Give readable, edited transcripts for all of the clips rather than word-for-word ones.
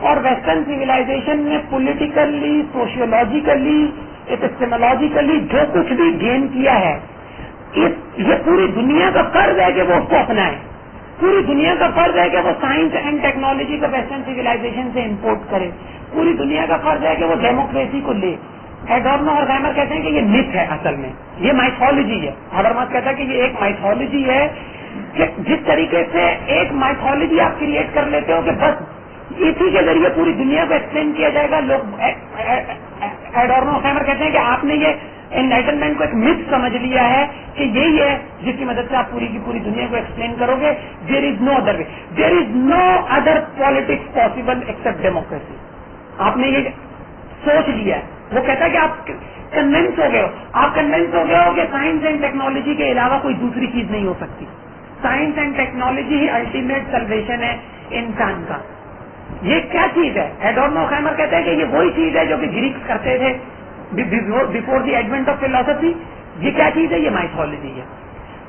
اور western civilisation نے politically, سوشیولوجیکلی، ایپسٹیمولوجیکلی جو کچھ بھی گین کیا ہے، یہ پوری دنیا کا فرض ہے کہ وہ اس کو اپنائے. پوری دنیا کا فرض ہے کہ وہ سائنس اینڈ ٹیکنالوجی کو ویسٹرن سویلائزیشن سے امپورٹ کرے. پوری دنیا کا فرض ہے کہ وہ ڈیموکریسی کو لے. ایڈورنو اور ہارخائمر کہتے ہیں کہ یہ متھ ہے، اصل میں یہ مائتھولوجی ہے. ہابرماس کہتا ہے کہ یہ ایک مائتھولوجی ہے کہ جس طریقے سے ایک مائتھولوجی آپ کریٹ کر لیتے ہو کہ بس اسی کے ذریعے پوری دنیا کو ایکسپلین کیا جائے گا. لوگ ایڈورنو اور ہارخائمر کہتے ہیں کہ آپ نے یہ انلائٹنمنٹ کو ایک متھ سمجھ لیا ہے کہ یہی ہے جس کی مدد سے آپ پوری کی پوری دنیا کو ایکسپلین کرو گے. There is no other way, there is no other politics possible except democracy. آپ نے یہ سوچ لیا ہے. وہ کہتا ہے کہ آپ کنوینس ہو گئے ہو، آپ کنوینس ہو گئے ہو کہ سائنس اینڈ ٹیکنالوجی کے علاوہ کوئی دوسری چیز نہیں ہو سکتی. Science and technology he ultimate salvation ہے انسان کا. یہ کیا چیز ہے؟ ایڈورنو اور ہارخائمر کہتے ہیں کہ یہ وہی چیز ہے جو کہ گریکس کرتے تھے before the advent of philosophy. یہ کیا چیز ہے؟ یہ مائتھولوجی ہے.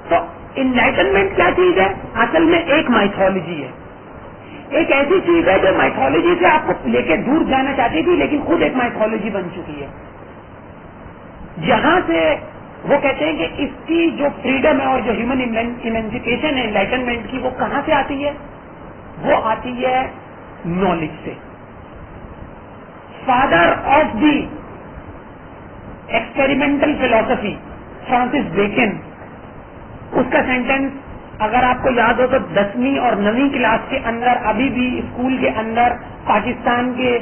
تو انلائٹنمنٹ کیا چیز ہے؟ اصل میں ایک مائتھولوجی ہے، ایک ایسی چیز ہے جو مائتھولوجی سے آپ کو لے کے دور جانا چاہتی تھی لیکن خود ایک مائتھولوجی بن چکی ہے. جہاں سے وہ کہتے ہیں کہ اس کی جو فریڈم ہے اور جو ہیومن ایمینسیپیشن ہے انلائٹنمنٹ کی، وہ کہاں سے آتی ہے؟ وہ آتی ہے نالج سے. Father of the experimental philosophy Francis Bacon, اس کا سینٹینس اگر آپ کو یاد ہو تو 10ویں اور 9ویں کلاس کے اندر ابھی بھی اسکول کے اندر پاکستان کے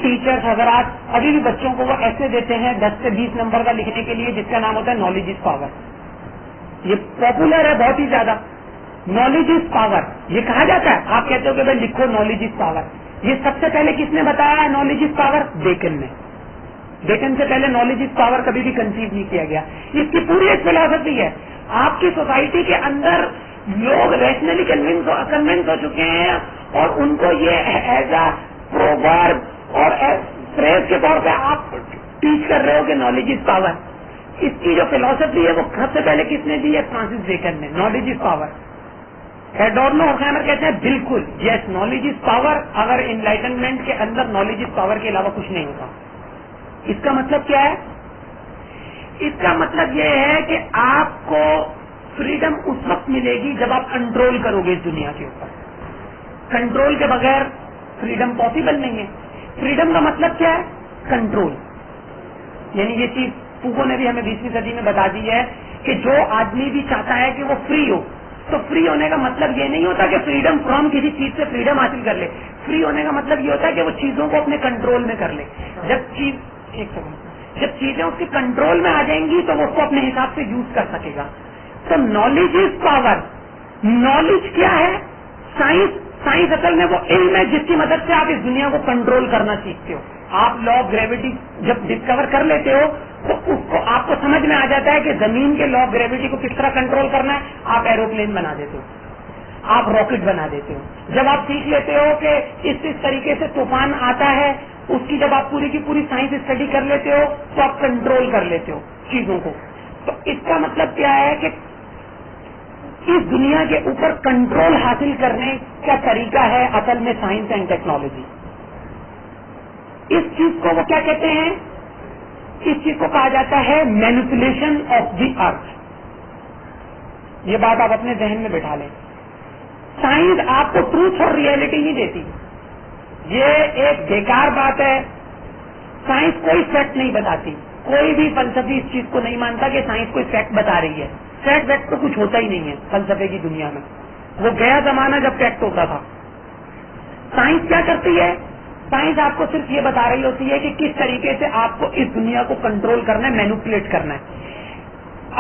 ٹیچرز حضرات ابھی بھی بچوں کو وہ ایسے دیتے ہیں 10 سے 20 نمبر کا لکھنے کے لیے، جس کا نام ہوتا ہے نالج از پاور. یہ پاپولر ہے بہت ہی زیادہ. نالج از پاور یہ کہا جاتا ہے. آپ کہتے ہو کہ بھائی لکھو نالج از پاور. یہ سب سے پہلے کس نے بتایا ہے نالج از پاور؟ بیکن نے. بیکن سے پہلے نالج از پاور کبھی بھی کنسیو نہیں کیا گیا. اس کی پوری ایک فلاسفی ہے. آپ کی سوسائٹی کے اندر لوگ ریشنلی کنوینس ہو چکے ہیں اور ان کو یہ ایز اے پروورب اور فریز کے طور پہ آپ ٹیچ کر رہے ہو کہ نالج از پاور. اس کی جو فلاسفی ہے وہ سب سے پہلے کس نے دی ہے؟ فرانسس بیکن نے. Knowledge is power. ایڈورنو اور ہارخائمر کہتے ہیں بالکل یس نالج از پاور. اگر انلائٹنمنٹ کے اندر نالج از پاور کے علاوہ کچھ نہیں ہوتا. اس کا مطلب کیا ہے؟ اس کا مطلب یہ ہے کہ آپ کو فریڈم اس وقت ملے گی جب آپ کنٹرول کرو گے اس دنیا کے اوپر. کنٹرول کے بغیر فریڈم پاسبل نہیں ہے. فریڈم کا مطلب کیا ہے؟ کنٹرول. یعنی یہ چیز پوکو نے بھی ہمیں 20ویں صدی میں بتا دی ہے کہ جو آدمی بھی چاہتا ہے کہ وہ فری ہو، تو فری ہونے کا مطلب یہ نہیں ہوتا کہ فریڈم فرام کسی چیز سے فریڈم حاصل کر لے. فری ہونے کا مطلب یہ ہوتا ہے کہ وہ چیزوں کو اپنے کنٹرول میں کر لے. جب چیزیں اس کے کنٹرول میں آ جائیں گی تو وہ اس کو اپنے حساب سے یوز کر سکے گا. تو نالج از پاور. نالج کیا ہے؟ سائنس اصل میں وہ علم ہے جس کی مدد سے آپ اس دنیا کو کنٹرول کرنا سیکھتے ہو. آپ لا آف گریوٹی جب ڈسکور کر لیتے ہو تو اس کو آپ کو سمجھ میں آ جاتا ہے کہ زمین کے لا آف گریوٹی کو کس طرح کنٹرول کرنا ہے. آپ ایروپلین بنا دیتے ہو، آپ راکٹ بنا دیتے ہو. جب آپ سیکھ لیتے ہو کہ اس طریقے سے طوفان آتا ہے، اس کی جب آپ پوری کی پوری سائنس اسٹڈی کر لیتے ہو تو آپ کنٹرول کر لیتے ہو چیزوں کو. تو اس کا مطلب کیا ہے کہ اس دنیا کے اوپر کنٹرول حاصل کرنے کا طریقہ ہے اصل میں سائنس اینڈ ٹیکنالوجی. اس چیز کو وہ کیا کہتے ہیں؟ اس چیز کو کہا جاتا ہے مینیپولیشن آف دی ارتھ. یہ بات آپ اپنے ذہن میں بٹھا لیں. سائنس آپ کو ٹروتھ اور ریئلٹی نہیں دیتی. یہ ایک بیکار بات ہے. سائنس کوئی فیکٹ نہیں بتاتی. کوئی بھی فلسفی اس چیز کو نہیں مانتا کہ سائنس کوئی فیکٹ بتا رہی ہے. فیکٹ تو کچھ ہوتا ہی نہیں ہے فلسفے کی دنیا میں. وہ گیا زمانہ جب فیکٹ ہوتا تھا. سائنس کیا کرتی ہے؟ سائنس آپ کو صرف یہ بتا رہی ہوتی ہے کہ کس طریقے سے آپ کو اس دنیا کو کنٹرول کرنا ہے، مینوپولیٹ کرنا ہے.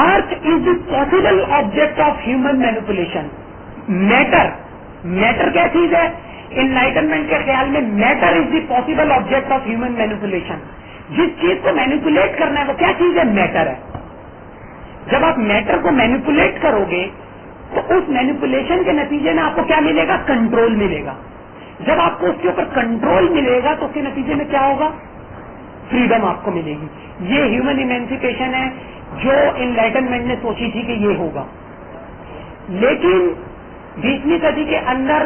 Earth is the possible object of human manipulation. Matter کیا چیز ہے؟ انلائٹنمنٹ کے خیال میں matter is the possible object of human manipulation. جس چیز کو مینوپولیٹ کرنا ہے وہ کیا چیز ہے؟ میٹر ہے. جب آپ میٹر کو مینوپولیٹ کرو گے تو اس مینوپولیشن کے نتیجے میں آپ کو کیا ملے گا؟ کنٹرول ملے گا. جب آپ کو اس کے اوپر کنٹرول ملے گا تو اس کے نتیجے میں کیا ہوگا؟ فریڈم آپ کو ملے گی. یہ ہیومن ایمینسیپیشن ہے جو انلائٹنمنٹ نے سوچی تھی کہ یہ ہوگا. لیکن 20ویں صدی کے اندر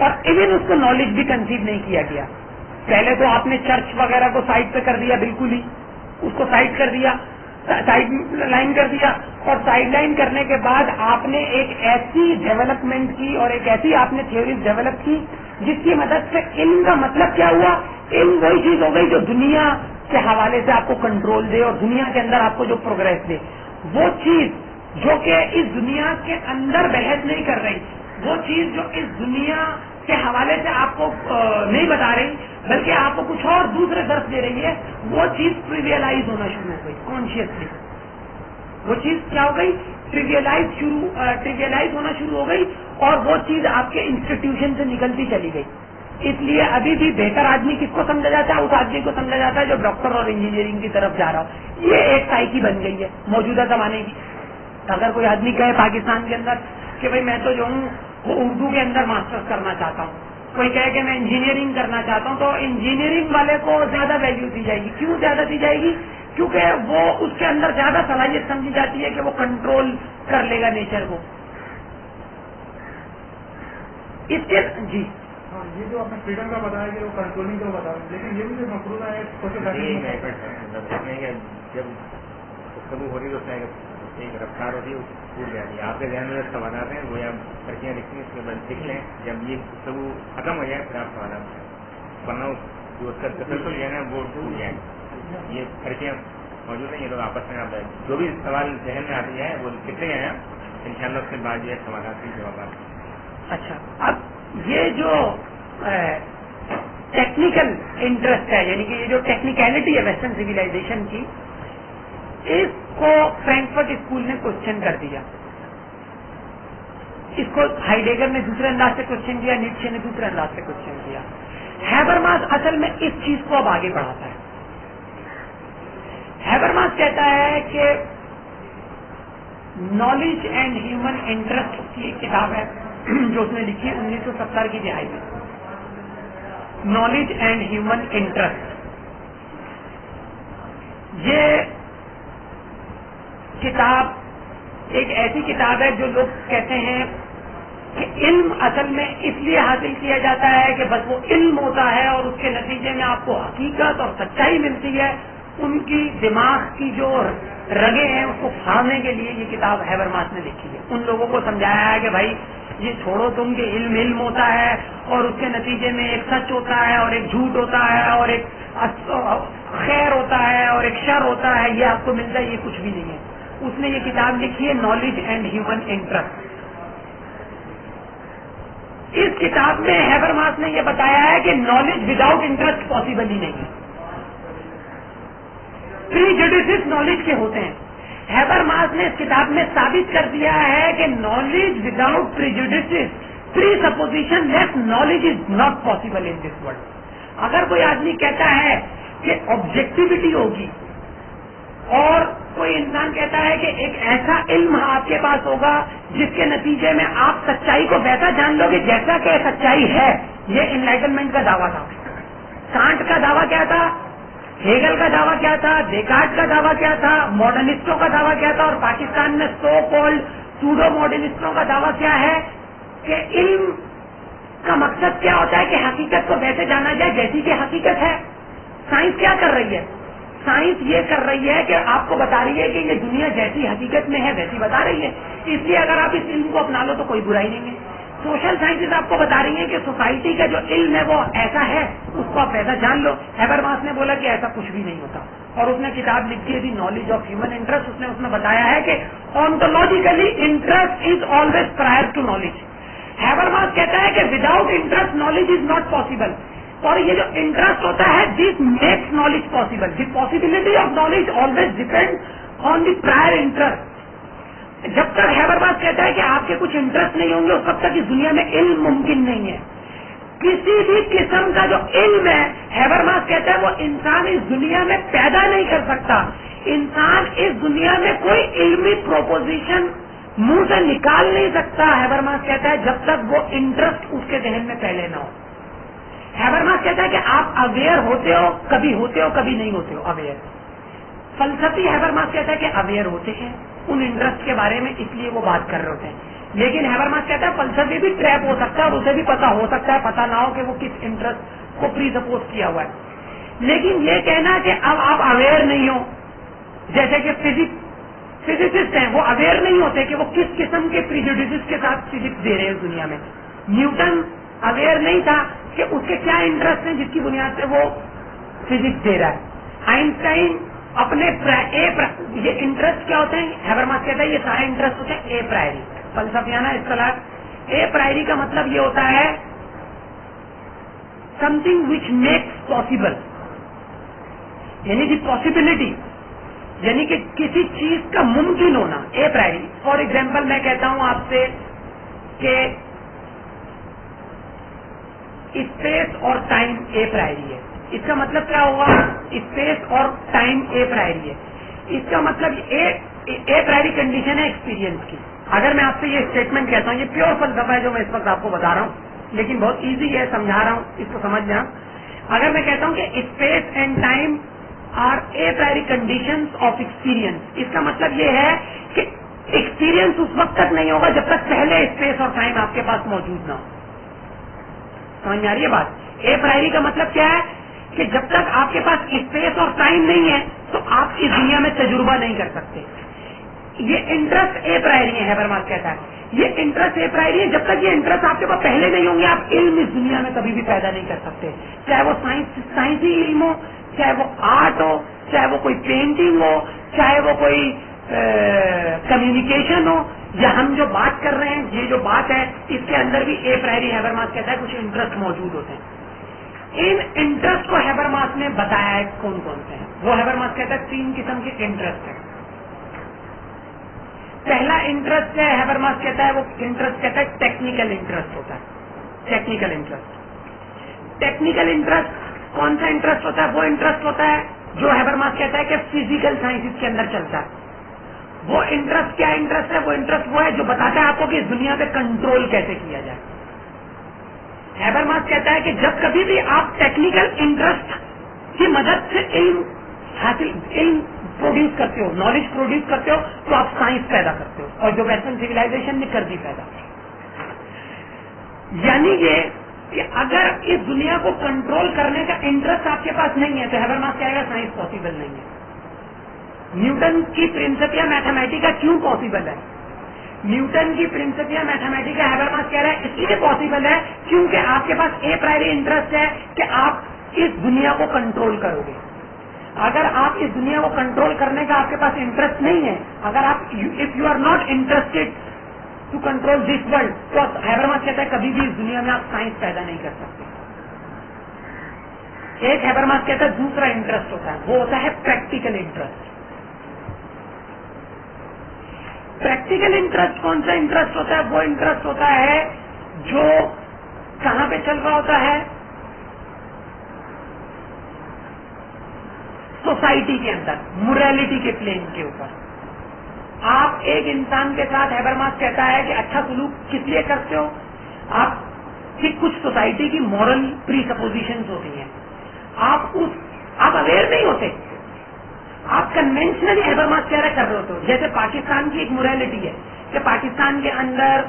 اور ایون اس کو نالج بھی کنسیو نہیں کیا گیا. پہلے تو آپ نے چرچ وغیرہ کو سائڈ پہ کر دیا, بالکل ہی اس کو سائڈ کر دیا, سائڈ لائن کر دیا, اور سائڈ لائن کرنے کے بعد آپ نے ایک ایسی ڈیولپمنٹ کی اور ایک ایسی آپ نے تھیوریز ڈیولپ کی جس کی مدد سے علم کا مطلب کیا ہوا, علم وہی چیز ہو گئی جو دنیا کے حوالے سے آپ کو کنٹرول دے اور دنیا کے اندر آپ کو جو پروگرس دے. وہ چیز جو کہ اس دنیا کے اندر بحث نہیں کر رہی, وہ چیز جو اس دنیا کے حوالے سے آپ کو نہیں بتا رہی بلکہ آپ کو کچھ اور دوسرے درس دے رہی ہے, وہ چیز ٹریویلائز ہونا شروع ہو گئی کانشیسلی. وہ چیز کیا ہو گئی, ٹریویلائز ہونا شروع ہو گئی, اور وہ چیز آپ کے انسٹیٹیوشن سے نکلتی چلی گئی. اس لیے ابھی بھی بہتر آدمی کس کو سمجھا جاتا ہے, اس آدمی کو سمجھا جاتا ہے جو ڈاکٹر اور انجینئرنگ کی طرف جا رہا ہو. یہ ایک سائیکی بن گئی ہے موجودہ زمانے کی. اگر کوئی آدمی کہے پاکستان کے اندر کہ بھائی میں تو جو ہوں وہ اردو کے اندر ماسٹرز کرنا چاہتا ہوں, کوئی کہے کہ میں انجینئرنگ کرنا چاہتا ہوں, تو انجینئرنگ والے کو زیادہ ویلیو دی جائے گی. کیوں زیادہ دی جائے گی؟ کیونکہ وہ اس کے اندر زیادہ صلاحیت سمجھی جاتی ہے کہ وہ کنٹرول کر لے گا نیچر کو. اس کے جی یہ جو آپ نے فریڈم کا بتایا کہ وہ کنٹرولنگ کا بتا رہے ہیں, لیکن یہ بھی جو مفروضہ ہے جب گفتگو ہو رہی ہے تو ایک رفتار ہوتی ہے وہ ٹوٹ جاتی ہے. آپ کے ذہن میں سوالات ہیں وہ آپ پرچیاں لکھتی ہیں, اس کے بعد لکھ لیں. جب یہ گفتگو ختم ہو جائے پھر آپ سوالات کریں, ورنہ جو اس کا تسلسل ہے نا وہ ٹوٹ جائے. یہ پرچیاں موجود ہیں, یہ لوگ آپس میں آپ جو بھی سوال ذہن میں آتی ہے وہ لکھتے ہیں, ان شاء اللہ اس کے بعد یہ سوالات کے جوابات. اچھا, اب یہ جو ٹیکنیکل انٹرسٹ ہے, یعنی کہ یہ جو ٹیکنیکلٹی ہے ویسٹرن سویلائزیشن کی, اس کو فرینکفرٹ اسکول نے کوشچن کر دیا. اس کو ہائیڈیگر نے دوسرے انداز سے کوشچن کیا, نیٹشے نے دوسرے انداز سے کوشچن کیا. ہیبرماس اصل میں اس چیز کو اب آگے بڑھاتا ہے. ہیبرماس کہتا ہے کہ نالج اینڈ ہیومن انٹرسٹ کی ایک کتاب ہے جو اس نے لکھی ہے 1970 کی دہائی میں, نالج اینڈ ہیومن انٹرسٹ. یہ کتاب ایک ایسی کتاب ہے جو لوگ کہتے ہیں کہ علم اصل میں اس لیے حاصل کیا جاتا ہے کہ بس وہ علم ہوتا ہے اور اس کے نتیجے میں آپ کو حقیقت اور سچائی ملتی ہے. ان کی دماغ کی جو رگیں ہیں اس کو پھاڑنے کے لیے یہ کتاب ہیبرماس نے لکھی ہے. ان لوگوں کو سمجھایا ہے کہ بھائی یہ چھوڑو تم کہ علم ہوتا ہے اور اس کے نتیجے میں ایک سچ ہوتا ہے اور ایک جھوٹ ہوتا ہے اور ایک خیر ہوتا ہے اور ایک شر ہوتا ہے, یہ آپ کو ملتا ہے, یہ کچھ بھی نہیں ہے. اس نے یہ کتاب لکھی ہے نالج اینڈ ہیومن انٹرسٹ. اس کتاب میں ہیبرماس نے یہ بتایا ہے کہ نالج وداؤٹ انٹرسٹ پاسبل ہی نہیں ہے. پریجوڈیسز نالج کے ہوتے ہیں. ہیبرماس نے اس کتاب میں ثابت کر دیا ہے کہ knowledge without prejudices, presupposition less knowledge is not possible in this world. اگر کوئی آدمی کہتا ہے کہ آبجیکٹیوٹی ہوگی اور کوئی انسان کہتا ہے کہ ایک ایسا علم آپ کے پاس ہوگا جس کے نتیجے میں آپ سچائی کو ویسا جان لو گے جیسا کہ سچائی ہے, یہ انلائٹنمنٹ کا دعویٰ تھا. کانٹ کا دعویٰ کیا تھا, ہیگل کا دعویٰ کیا تھا, ڈیکارٹ کا دعویٰ کیا تھا, ماڈرنسٹوں کا دعویٰ کیا تھا, اور پاکستان میں سو کولڈ سوڈو ماڈرنسٹوں کا دعویٰ کیا ہے کہ علم کا مقصد کیا ہوتا ہے کہ حقیقت کو ویسے جانا جائے جیسی کہ حقیقت ہے. سائنس کیا کر رہی ہے, سائنس یہ کر رہی ہے کہ آپ کو بتا رہی ہے کہ یہ دنیا جیسی حقیقت میں ہے ویسی بتا رہی ہے. اس لیے اگر آپ اس علم کو اپنا لو تو کوئی برائی نہیں ہے. سوشل سائنسز آپ کو بتا رہی ہیں کہ سوسائٹی کا جو علم ہے وہ ایسا ہے, اس کو آپ ایسا جان لو. ہیبرماس نے بولا کہ ایسا کچھ بھی نہیں ہوتا, اور اس نے کتاب لکھی تھی نالج آف ہیومن انٹرسٹ. اس میں بتایا ہے کہ ontologically interest is always prior to knowledge. Habermas کہتا ہے کہ without interest knowledge is not possible, اور یہ جو انٹرسٹ ہوتا ہے this makes knowledge possible. The possibility of knowledge always depend on the prior interest. جب تک ہیبرماس کہتا ہے کہ آپ کے کچھ انٹرسٹ نہیں ہوں گے اس وقت تک اس دنیا میں علم ممکن نہیں ہے. کسی بھی قسم کا جو علم ہے, ہیبرماس کہتا ہے وہ انسان اس دنیا میں پیدا نہیں کر سکتا. انسان اس دنیا میں کوئی علمی پروپوزیشن منہ سے نکال نہیں سکتا. ہیبرماس کہتا ہے جب تک وہ انٹرسٹ اس کے ذہن میں پہلے نہ ہو. ہیبرماس کہتا ہے کہ آپ اویئر ہوتے ہو, کبھی ہوتے ہو کبھی نہیں ہوتے ہو اویئر. فلسفی ہیبرماس کہتا ہے کہ اویئر ہوتے ہیں ان انٹرسٹ کے بارے میں, اس لیے وہ بات کر رہے ہوتے ہیں. لیکن ہیبرماس کہتا ہے فلسفی بھی ٹریپ ہو سکتا ہے اور اسے بھی پتا ہو سکتا ہے، پتا نہ ہو کہ وہ کس انٹرسٹ کو پری سپوز کیا ہوا ہے. لیکن یہ کہنا کہ اب آپ اویئر نہیں ہو، جیسے کہ فزسسٹ ہیں وہ اویئر نہیں ہوتے کہ وہ کس قسم کے پریجوڈیسز کے ساتھ فزکس دے رہے ہیں دنیا میں. نیوٹن اویئر نہیں تھا کہ اس کے کیا انٹرسٹ ہیں جس کی بنیاد سے وہ فزکس دے رہا ہے. آئنسٹائن اپنے یہ انٹرسٹ کیا ہوتے ہیں، ہیبرماس کہتا ہے یہ سارے انٹرسٹ ہوتے ہیں اے پرائری. فلسفیانہ اصطلاح اے پرائری کا مطلب یہ ہوتا ہے something which makes possible, یعنی دی پاسبلٹی، یعنی کہ کسی چیز کا ممکن ہونا. اے پرائری فار ایگزامپل میں کہتا ہوں آپ سے کہ اسپیس اور ٹائم اے پرائری ہے. اس کا مطلب کیا ہوا؟ اسپیس اور ٹائم اے پرائری ہے. اس کا مطلب اے پرائری کنڈیشن ہے ایکسپیرینس کی. اگر میں آپ سے یہ اسٹیٹمنٹ کہتا ہوں، یہ پیور فلسفہ ہے جو میں اس وقت آپ کو بتا رہا ہوں، لیکن بہت ایزی ہے، سمجھا رہا ہوں، اس کو سمجھنا. اگر میں کہتا ہوں کہ space and time are a priori condition of experience, اس کا مطلب یہ ہے کہ ایکسپیرینس اس وقت تک نہیں ہوگا جب تک پہلے اسپیس اور ٹائم آپ کے پاس موجود نہ ہو. سمجھ میں آ رہی ہے بات؟ اے پرائری کا مطلب کیا ہے کہ جب تک آپ کے پاس اسپیس اور ٹائم نہیں ہے تو آپ اس دنیا میں تجربہ نہیں کر سکتے. یہ انٹرسٹ اے پرائری ہے، ہیبرماس کہتا ہے یہ انٹرسٹ اے پرائری ہے. جب تک یہ انٹرسٹ آپ کے پاس پہلے نہیں ہوں گے آپ علم اس دنیا میں کبھی بھی پیدا نہیں کر سکتے، چاہے وہ سائنسی علم ہو، چاہے وہ آرٹ ہو، چاہے وہ کوئی پینٹنگ ہو، چاہے وہ کوئی کمیونیکیشن ہو، یا ہم جو بات کر رہے ہیں یہ جو بات ہے اس کے اندر بھی اے پرائری ہیبرماس کہتا ہے کچھ انٹرسٹ موجود ہوتے ہیں. ان انٹرسٹ کو ہیبرماس نے بتایا ہے کون کون سے ہیں. وہ ہیبرماس کہتا ہے 3 قسم کے انٹرسٹ ہیں. پہلا انٹرسٹ ہے ہیبرماس کہتا ہے وہ انٹرسٹ کہتا ہے ٹیکنیکل انٹرسٹ ہوتا ہے. ٹیکنیکل انٹرسٹ کون سا انٹرسٹ ہوتا ہے؟ وہ انٹرسٹ ہوتا ہے جو ہیبرماس کہتا ہے کہ فزیکل سائنسز کے اندر چلتا ہے. وہ انٹرسٹ کیا انٹرسٹ ہے؟ وہ انٹرسٹ وہ ہے جو بتاتا ہے آپ کو کہ اس دنیا پہ کنٹرول کیسے کیا جائے. ہیبرماس کہتا ہے کہ جب کبھی بھی آپ ٹیکنیکل انٹرسٹ کی مدد سے علم پروڈیوس کرتے ہو، نالج پروڈیوس کرتے ہو، تو آپ سائنس پیدا کرتے ہو، اور جو ویسٹرن سویلائزیشن نے کر دی پیدا. یعنی یہ کہ اگر اس دنیا کو کنٹرول کرنے کا انٹرسٹ آپ کے پاس نہیں ہے تو ہیبرماس کہے گا سائنس پاسبل نہیں ہے. نیوٹن کی پرنسپیا میتھمیٹکا کیوں پاسبل ہے؟ نیوٹن کی پرنسپیا میتھمیٹکا ہیبرماس کہہ رہا ہے اس لیے پاسبل ہے کیونکہ آپ کے پاس اے پرائری انٹرسٹ ہے کہ آپ اس دنیا کو کنٹرول کرو گے. اگر آپ اس دنیا کو کنٹرول کرنے کا آپ کے پاس انٹرسٹ نہیں ہے، اگر آپ if you are not interested to control this world, تو ہیبرماس کہتا ہے کبھی بھی اس دنیا میں آپ سائنس پیدا نہیں کر سکتے. ایک ہیبرماس کہتا ہے دوسرا انٹرسٹ ہوتا ہے، وہ ہوتا ہے پریکٹیکل انٹرسٹ. پریکٹیکل انٹرسٹ کون سا انٹرسٹ ہوتا ہے؟ وہ انٹرسٹ ہوتا ہے جو کہاں پہ چل رہا ہوتا ہے؟ سوسائٹی کے اندر، موریلٹی کے پلین کے اوپر. آپ ایک انسان کے ساتھ ہیبرماس کہتا ہے کہ اچھا سلوک کس لیے کرتے ہو؟ آپ کی کچھ سوسائٹی کی مورل پری سپوزیشنز ہوتی ہیں، آپ اویئر نہیں ہوتے، آپ کنونشنلی ہیبرماس کہہ رہے کر رہے ہوتے ہو. جیسے پاکستان کی ایک موریلٹی ہے کہ پاکستان کے اندر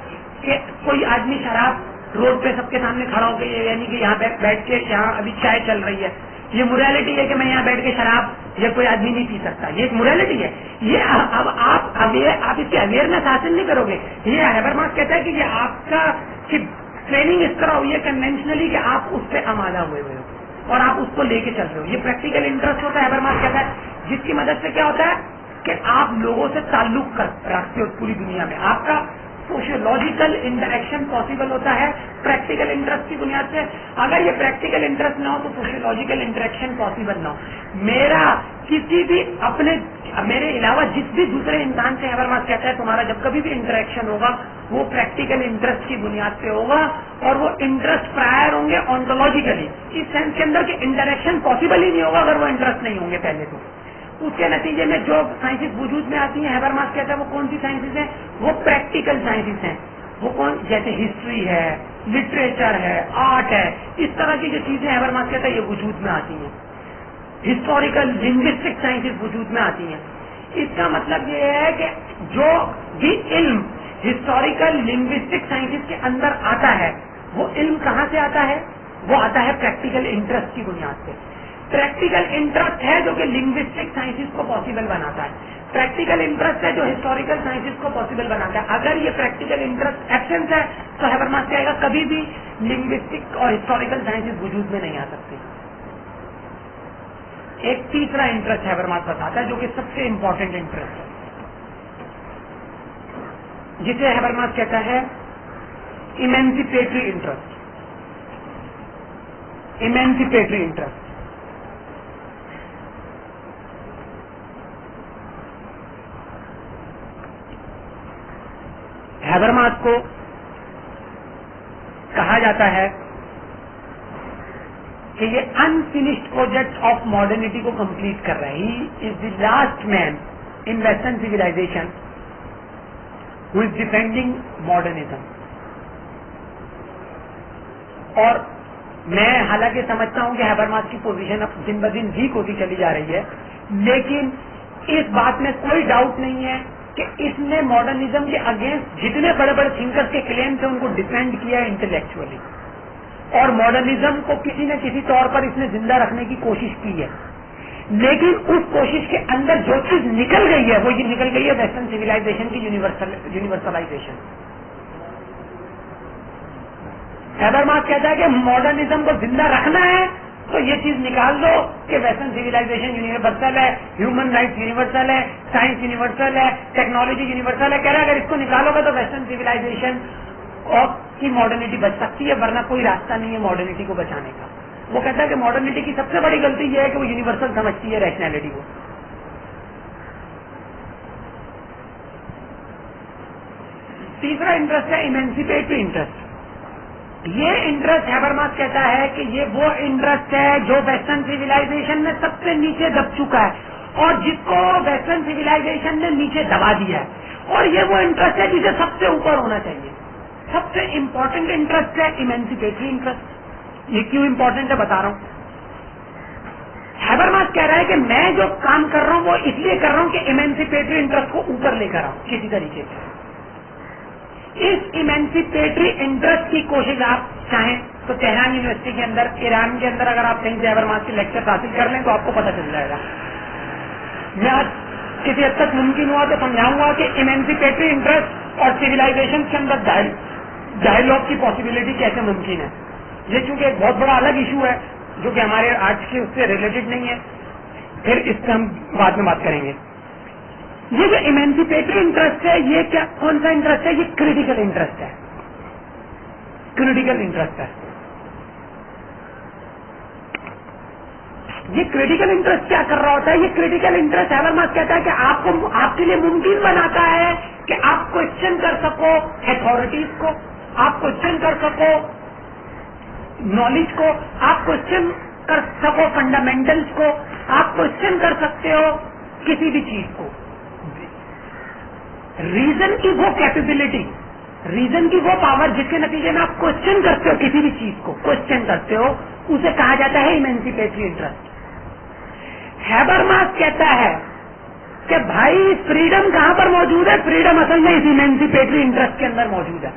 کہ کوئی آدمی شراب روڈ پہ سب کے سامنے کھڑا ہو گئی ہے، یعنی کہ یہاں بیٹھ کے یہاں ابھی چائے چل رہی ہے، یہ موریلٹی ہے کہ میں یہاں بیٹھ کے شراب یا کوئی آدمی نہیں پی سکتا، یہ ایک موریلٹی ہے. یہ اب آپ اس کی اویئرنیس حاصل نہیں کرو گے. یہ ہیبرماس کہتا ہے کہ یہ آپ کا ٹریننگ اس طرح ہوئی ہے کنونشنلی کہ آپ اس پہ آمادہ ہوئے ہوئے ہو اور آپ اس کو لے کے چل رہے ہو. یہ پریکٹیکل انٹرسٹ ہوتا ہے. ہیبرماس کہتا ہے جس کی مدد سے کیا ہوتا ہے کہ آپ لوگوں سے تعلق رکھتے ہو پوری دنیا میں، آپ کا سوشیولوجیکل انٹریکشن پاسبل ہوتا ہے پریکٹیکل انٹرسٹ کی بنیاد سے. اگر یہ پریکٹیکل انٹرسٹ نہ ہو تو سوشیولوجیکل انٹریکشن پاسبل نہ ہو. میرا کسی بھی میرے علاوہ جس بھی دوسرے انسان سے ہیبرماس کہتا ہے تمہارا جب کبھی بھی انٹریکشن ہوگا وہ پریکٹیکل انٹرسٹ کی بنیاد پہ ہوگا، اور وہ انٹرسٹ پرائر ہوں گے آنٹولوجیکلی، اس سینس کے اندر کہ انٹریکشن پاسبل ہی نہیں ہوگا اگر وہ انٹرسٹ نہیں ہوں گے پہلے تو. اس کے نتیجے میں جو سائنسز وجود میں آتی ہیں ہیبرماس کہتا ہے وہ کون سی سائنسز ہیں؟ وہ پریکٹیکل سائنسز ہیں. وہ کون؟ جیسے ہسٹری ہے، لٹریچر ہے، آرٹ ہے، اس طرح کی جو چیزیں ہیبرماس کہتا ہے یہ وجود میں آتی ہیں. ہسٹوریکل لنگوسٹک سائنسز وجود میں آتی ہیں. اس کا مطلب یہ ہے کہ جو بھی علم ہسٹوریکل لنگوسٹک سائنسز کے اندر آتا ہے، وہ علم کہاں سے آتا ہے؟ وہ آتا ہے پریکٹیکل انٹرسٹ کی بنیاد سے. پریکٹیکل انٹرسٹ ہے جو کہ لنگوسٹک سائنسز کو پاسبل بناتا ہے. پریکٹیکل انٹرسٹ ہے جو ہسٹوریکل سائنسز کو پاسبل بناتا ہے. اگر یہ پریکٹیکل انٹرسٹ ایبسنس ہے تو ہیبرماس کہے گا کبھی بھی لنگوسٹک اور ہسٹوریکل سائنسز وجود میں نہیں آ سکتی. ایک تیسرا انٹرسٹ ہیبرماس بتاتا ہے جو کہ سب سے امپورٹنٹ انٹرسٹ ہے، جسے ہیبرماس کہتا ہے ایمینسیپیٹری انٹرسٹ. ایمینسیپیٹری انٹرسٹ ہیبرماس کو کہا جاتا ہے کہ یہ انفینشڈ پروجیکٹ آف ماڈرنٹی کو کمپلیٹ کر رہا ہے. He is the last man in western civilisation who is defending modernism. اور میں حالانکہ سمجھتا ہوں کہ ہیبرماس کی پوزیشن اب دن بدن ویک ہوتی چلی جا رہی ہے، لیکن اس بات میں کوئی ڈاؤٹ نہیں ہے کہ اس نے ماڈرنزم کے اگینسٹ جتنے بڑے بڑے تھنکرز کے کلیم تھے ان کو ڈیفینڈ کیا انٹلیکچولی، اور ماڈرنزم کو کسی نہ کسی طور پر اس نے زندہ رکھنے کی کوشش کی ہے. لیکن اس کوشش کے اندر جو چیز نکل گئی ہے وہ یہ نکل گئی ہے ویسٹرن سیویلائزیشن کی یونیورسلائزیشن. ہیبرماس کہتا ہے کہ ماڈرنزم کو زندہ رکھنا ہے تو یہ چیز نکال دو کہ ویسٹرن سیویلائزیشن یونیورسل ہے، ہیومن رائٹس یونیورسل ہے، سائنس یونیورسل ہے، ٹیکنالوجی یونیورسل ہے. کہہ رہا ہے اگر اس کو نکالو گے تو ویسٹرن سیویلائزیشن کی ماڈرنٹی بچ سکتی ہے، ورنہ کوئی راستہ نہیں ہے ماڈرنٹی کو بچانے کا. وہ کہتا ہے کہ ماڈرنٹی کی سب سے بڑی غلطی یہ ہے کہ وہ یونیورسل سمجھتی ہے ریشنلٹی کو. تیسرا انٹرسٹ ہے ایمینسیپیٹری انٹرسٹ. یہ انٹرسٹ ہیبرماس کہتا ہے کہ یہ وہ انٹرسٹ ہے جو ویسٹرن سیویلائزیشن میں سب سے نیچے دب چکا ہے اور جس کو ویسٹرن سیویلائزیشن نے نیچے دبا دیا ہے، اور یہ وہ انٹرسٹ ہے جسے سب سے اوپر ہونا چاہیے. سب سے امپورٹنٹ انٹرسٹ ہے ایمینسیپیٹری انٹرسٹ. یہ کیوں امپورٹنٹ ہے بتا رہا ہوں. ہیبرماس کہہ رہا ہے کہ میں جو کام کر رہا ہوں وہ اس لیے کر رہا ہوں کہ ایمینسیپیٹری انٹرسٹ کو اوپر لے کر آؤں کسی طریقے سے. اس ایمینسیپیٹری انٹرسٹ کی کوشش آپ چاہیں تو تہران یونیورسٹی کے اندر، ایران کے اندر اگر آپ کہیں سے ہیبرماس کے لیکچر حاصل کر لیں تو آپ کو پتہ چل جائے گا. میں آج کسی حد تک ممکن ہوا تو سمجھاؤں گا کہ ایمینسیپیٹری انٹرسٹ اور سیویلائزیشن کے اندر ڈائیلاگ کی پاسبلٹی کیسے ممکن ہے. یہ چونکہ ایک بہت بڑا الگ ایشو ہے جو کہ ہمارے آج کے اس سے ریلیٹڈ نہیں ہے، پھر اس سے ہم بعد میں بات کریں گے. یہ جو ایمینسیپیٹری انٹرسٹ ہے یہ کیا کون سا انٹرسٹ ہے؟ یہ کریٹیکل انٹرسٹ ہے. کریٹیکل انٹرسٹ ہے. یہ کریٹیکل انٹرسٹ کیا کر رہا ہوتا ہے؟ یہ کریٹیکل انٹرسٹ ہیبرماس کہتا ہے کہ آپ کے لیے ممکن بناتا ہے کہ آپ کوشچن کر سکو اتھارٹیز کو، آپ کوشچن کر سکو نالج کو، آپ کوشچن کر سکو فنڈامنٹلز کو، آپ کوشچن کر سکتے ہو کسی بھی چیز کو. ریزن کی وہ کیپیبلٹی، ریزن کی وہ پاور جس کے نتیجے میں آپ کوشچن کرتے ہو کسی بھی چیز کو، کوشچن کرتے ہو، اسے کہا جاتا ہے ایمینسیپیٹری انٹرسٹ. ہیبرماس کہتا ہے کہ بھائی فریڈم کہاں پر موجود ہے؟ فریڈم اصل میں اس ایمینسیپیٹری انٹرسٹ کے اندر موجود ہے.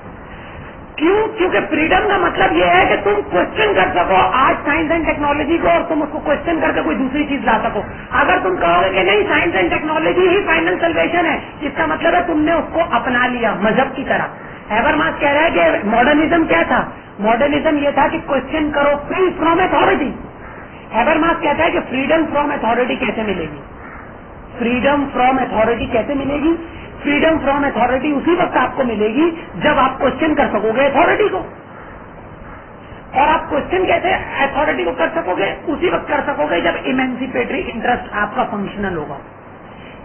کیوں؟ کیونکہ فریڈم کا مطلب یہ ہے کہ تم کوشچن کر سکو آج سائنس اینڈ ٹیکنالوجی کو اور تم اس کو کوشچن کر کے کوئی دوسری چیز لا سکو. اگر تم کہو گے کہ نہیں science and technology he final salvation ہے، اس کا مطلب ہے تم نے اس کو اپنا لیا مذہب کی طرح. ہیبرماس کہہ رہا ہے کہ ماڈرنزم کیا تھا؟ ماڈرنزم یہ تھا کہ کوشچن کرو فری فرام اتھارٹی. ہیبرماس کہتا ہے کہ فریڈم فرام اتھارٹی کیسے ملے گی؟ فریڈم فرام اتھارٹی کیسے ملے گی؟ فریڈم فرام اتھارٹی اسی وقت آپ کو ملے گی جب آپ کوشچن کر سکو گے اتھارٹی کو. اور آپ کوشچن کیسے اتھارٹی کو کر سکو گے؟ اسی وقت کر سکو گے جب ایمینسیپیٹری انٹرسٹ آپ کا فنکشنل ہوگا.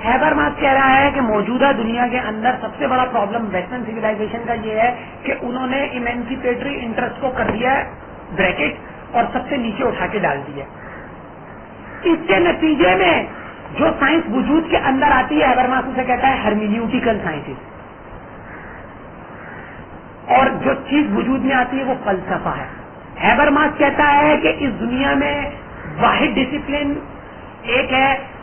ہیبرماس کہہ رہا ہے کہ موجودہ دنیا کے اندر سب سے بڑا پرابلم ویسٹرن سیویلائزیشن کا یہ ہے کہ انہوں نے ایمینسیپیٹری انٹرسٹ کو کر دیا بریکٹ اور سب سے نیچے اٹھا کے ڈال دیا. اس کے نتیجے میں جو سائنس وجود کے اندر آتی ہے ہیبرماس اسے کہتا ہے ہرمینیوٹیکل سائنسز، اور جو چیز وجود میں آتی ہے وہ فلسفہ ہے. ہیبرماس کہتا ہے کہ اس دنیا میں واحد ڈسپلن ایک ہے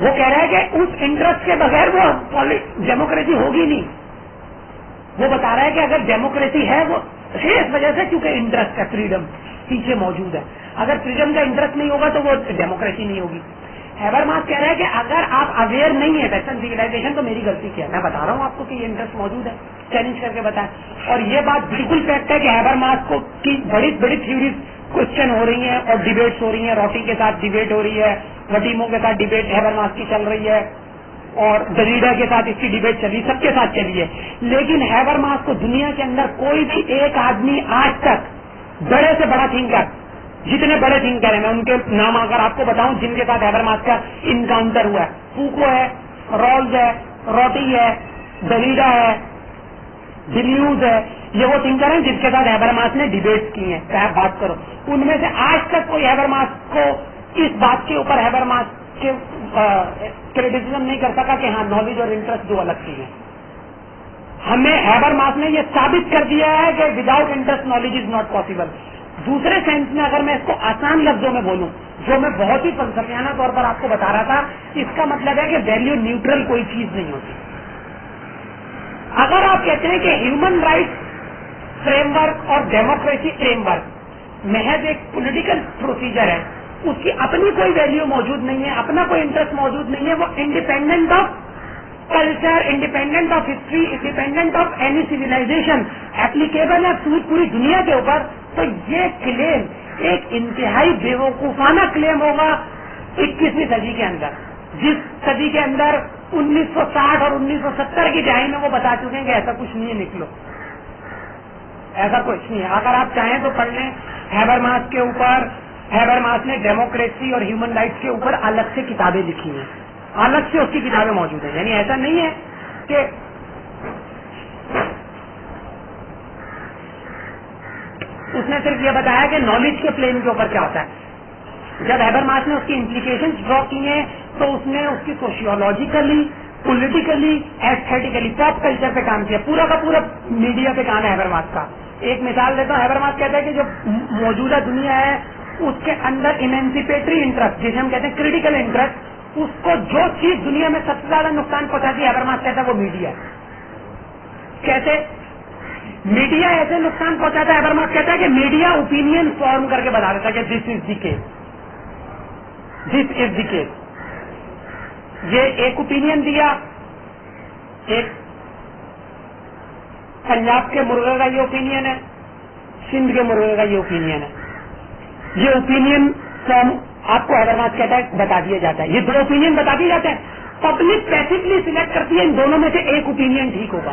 وہ کہہ رہا ہے کہ اس انٹرسٹ کے بغیر وہ ڈیموکریسی ہوگی نہیں. وہ بتا رہا ہے کہ اگر ڈیموکریسی ہے وہ اس وجہ سے کیونکہ انٹرسٹ ہے, فریڈم پیچھے موجود ہے. اگر فریڈم کا انٹرسٹ نہیں ہوگا تو وہ ڈیموکریسی نہیں ہوگی. ہیبرماس کہہ رہا ہے کہ اگر آپ اویئر نہیں ہے ویسٹرن سویلائزیشن تو میری غلطی کیا ہے, میں بتا رہا ہوں آپ کو کہ یہ انٹرسٹ موجود ہے, چیلنج کر کے بتائیں. اور یہ بات بالکل فیکٹ ہے کہ ہیبرماس کو کی بڑی بڑی تھیوریز کوشچن ہو رہی ہیں اور ڈیبیٹس ہو رہی ہیں. روٹی کے ساتھ ڈیبیٹ ہو رہی ہے, وٹیمو کے ساتھ ڈیبیٹ ہیبرماس کی چل رہی ہے, اور ڈریڈا کے ساتھ اس کی ڈیبیٹ چلی, سب کے ساتھ چلی ہے. لیکن ہیبرماس کو دنیا کے اندر کوئی بھی ایک آدمی آج تک بڑے سے بڑا تھنکر, جتنے بڑے تھنکر ہیں میں ان کے نام اگر آپ کو بتاؤں جن کے ساتھ ہیبرماس کا انکاؤنٹر ہوا ہے, فوکو ہے, رولز ہے, روٹی ہے, ڈریڈا ہے, ڈیلیوز ہے, یہ وہ تھنکر ہیں جن کے ساتھ ہیبرماس نے ڈیبیٹ کی ہیں. کہ آپ بات کرو ان میں سے آج تک کوئی ہیبرماس کو اس بات کے اوپر ہیبرماس کے کریٹیسزم نہیں کر سکا کہ ہاں نالج اور انٹرسٹ دو الگ چیزیں. ہمیں ہیبرماس نے یہ ثابت کر دیا ہے کہ without interest knowledge is not possible. دوسرے سینس میں اگر میں اس کو آسان لفظوں میں بولوں, جو میں بہت ہی فلسفیانہ طور پر آپ کو بتا رہا تھا, اس کا مطلب ہے کہ ویلیو نیوٹرل کوئی چیز نہیں ہوتی. اگر آپ کہتے ہیں کہ ہیومن رائٹ فریم ورک اور ڈیموکریسی فریم ورک محض ایک پولیٹیکل پروسیجر ہے, اس کی اپنی کوئی ویلیو موجود نہیں ہے, اپنا کوئی انٹرسٹ موجود نہیں ہے, وہ independent of culture, independent of history, independent of any civilisation applicable ہے پوری دنیا کے اوپر, تو یہ کلیم ایک انتہائی بیوقوفانہ کلیم ہوگا 21ویں صدی کے اندر. جس صدی کے اندر 1960 اور 1970 کی دہائی میں وہ بتا چکے ہیں کہ ایسا کچھ نہیں ہے, نکلو ایسا کچھ نہیں ہے. اگر آپ چاہیں تو پڑھ لیں ہیبرماس کے اوپر. ہیبرماس نے ڈیموکریسی اور ہیومن رائٹس کے اوپر الگ سے کتابیں لکھی ہیں, الگ سے اس کی کتابیں موجود ہیں. یعنی ایسا نہیں ہے کہ اس نے صرف یہ بتایا کہ نالج کے پلین کے اوپر کیا ہوتا ہے. جب ہیبرماس نے اس کی امپلیکیشنز ڈرا کی ہیں تو اس نے اس کی سوشیولوجیکلی, پولیٹیکلی, ایستھیٹیکلی, پاپ کلچر پہ کام کیا. پورا کا پورا میڈیا پہ کام ہے ہیبرماس کا. ایک مثال دیتا ہوں, ہیبرماس کہتا ہے کہ جو موجودہ دنیا ہے اس کے اندر ایمینسیپیٹری انٹرسٹ, جسے ہم کہتے ہیں کریٹیکل انٹرسٹ, اس کو جو چیز دنیا میں سب سے زیادہ نقصان پہنچاتی ہے ہیبرماس کہتا ہے وہ میڈیا ہے. کیسے میڈیا ایسے نقصان پہنچاتا ہے؟ ہیبرماس کہتا ہے کہ میڈیا اوپینین فارم کر کے بتا دیتا ہے کہ this is the case, this is the case. یہ ایک اوپینین دیا, ایک پنجاب کے مرغے کا یہ اوپینین ہے, سندھ کے مرغے کا یہ اوپینین ہے. یہ اوپینین فارم آپ کو ہیبرماس کہتا ہے بتا دیا جاتا ہے. یہ دو اوپینین بتا دیے جاتے ہیں, پبلک پیسفلی سلیکٹ کرتی ہے ان دونوں میں سے ایک اوپینین ٹھیک ہوگا.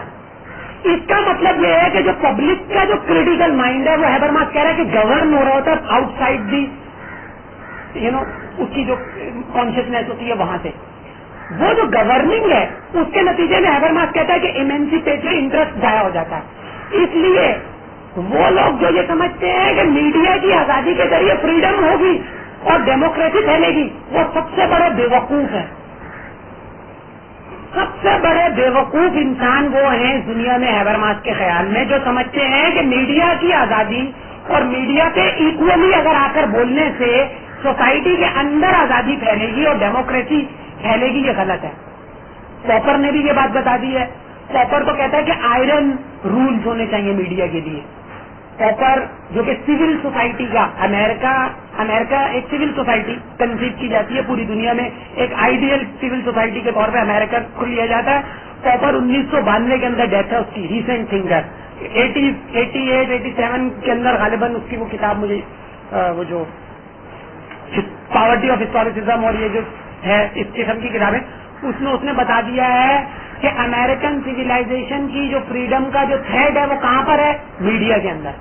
اس کا مطلب یہ ہے کہ جو پبلک کا جو کریٹیکل مائنڈ ہے وہ ہیبرماس کہہ رہا ہے کہ گورن ہو رہا ہوتا ہے آؤٹ سائڈ دی اس کی جو کانشیسنیس ہوتی ہے وہاں سے. وہ جو گورننگ ہے اس کے نتیجے میں ہیبرماس کہتا ہے کہ ایمینسیپیٹری انٹرسٹ ضائع ہو جاتا ہے. اس لیے وہ لوگ جو یہ سمجھتے ہیں کہ میڈیا کی آزادی کے ذریعے فریڈم ہوگی اور ڈیموکریسی پھیلے گی, وہ سب سے بڑے بیوقوف ہیں. سب سے بڑے بیوقوف انسان وہ ہیں اس دنیا میں ہیبرماس کے خیال میں جو سمجھتے ہیں کہ میڈیا کی آزادی اور میڈیا پہ ایکولی اگر آ کر بولنے سے سوسائٹی کے اندر آزادی پھیلے گی اور ڈیموکریسی پھیلے گی. یہ غلط ہے. پاپر نے بھی یہ بات بتا دی ہے. پاپر تو کہتا ہے کہ آئرن رولز ہونے چاہیے میڈیا کے لیے. پاپر جو کہ سول سوسائٹی کا, امریکہ ایک سول سوسائٹی کنسیو کی جاتی ہے پوری دنیا میں, ایک آئیڈیل سول سوسائٹی کے طور پہ امریکہ کو لیا جاتا ہے. پاپر 1992 کے اندر ڈیتھ ہے اس کی, ریسنٹ تھنکر. 88-87 کے اندر غالباً اس کی وہ کتاب مجھے وہ جو پاورٹی آف ہسٹوریسزم اور یہ جو ہے اس قسم کی کتابیں, اس نے بتا دیا ہے کہ امریکن سویلائزیشن کی جو فریڈم کا جو تھریڈ ہے وہ کہاں پر ہے؟ میڈیا کے اندر.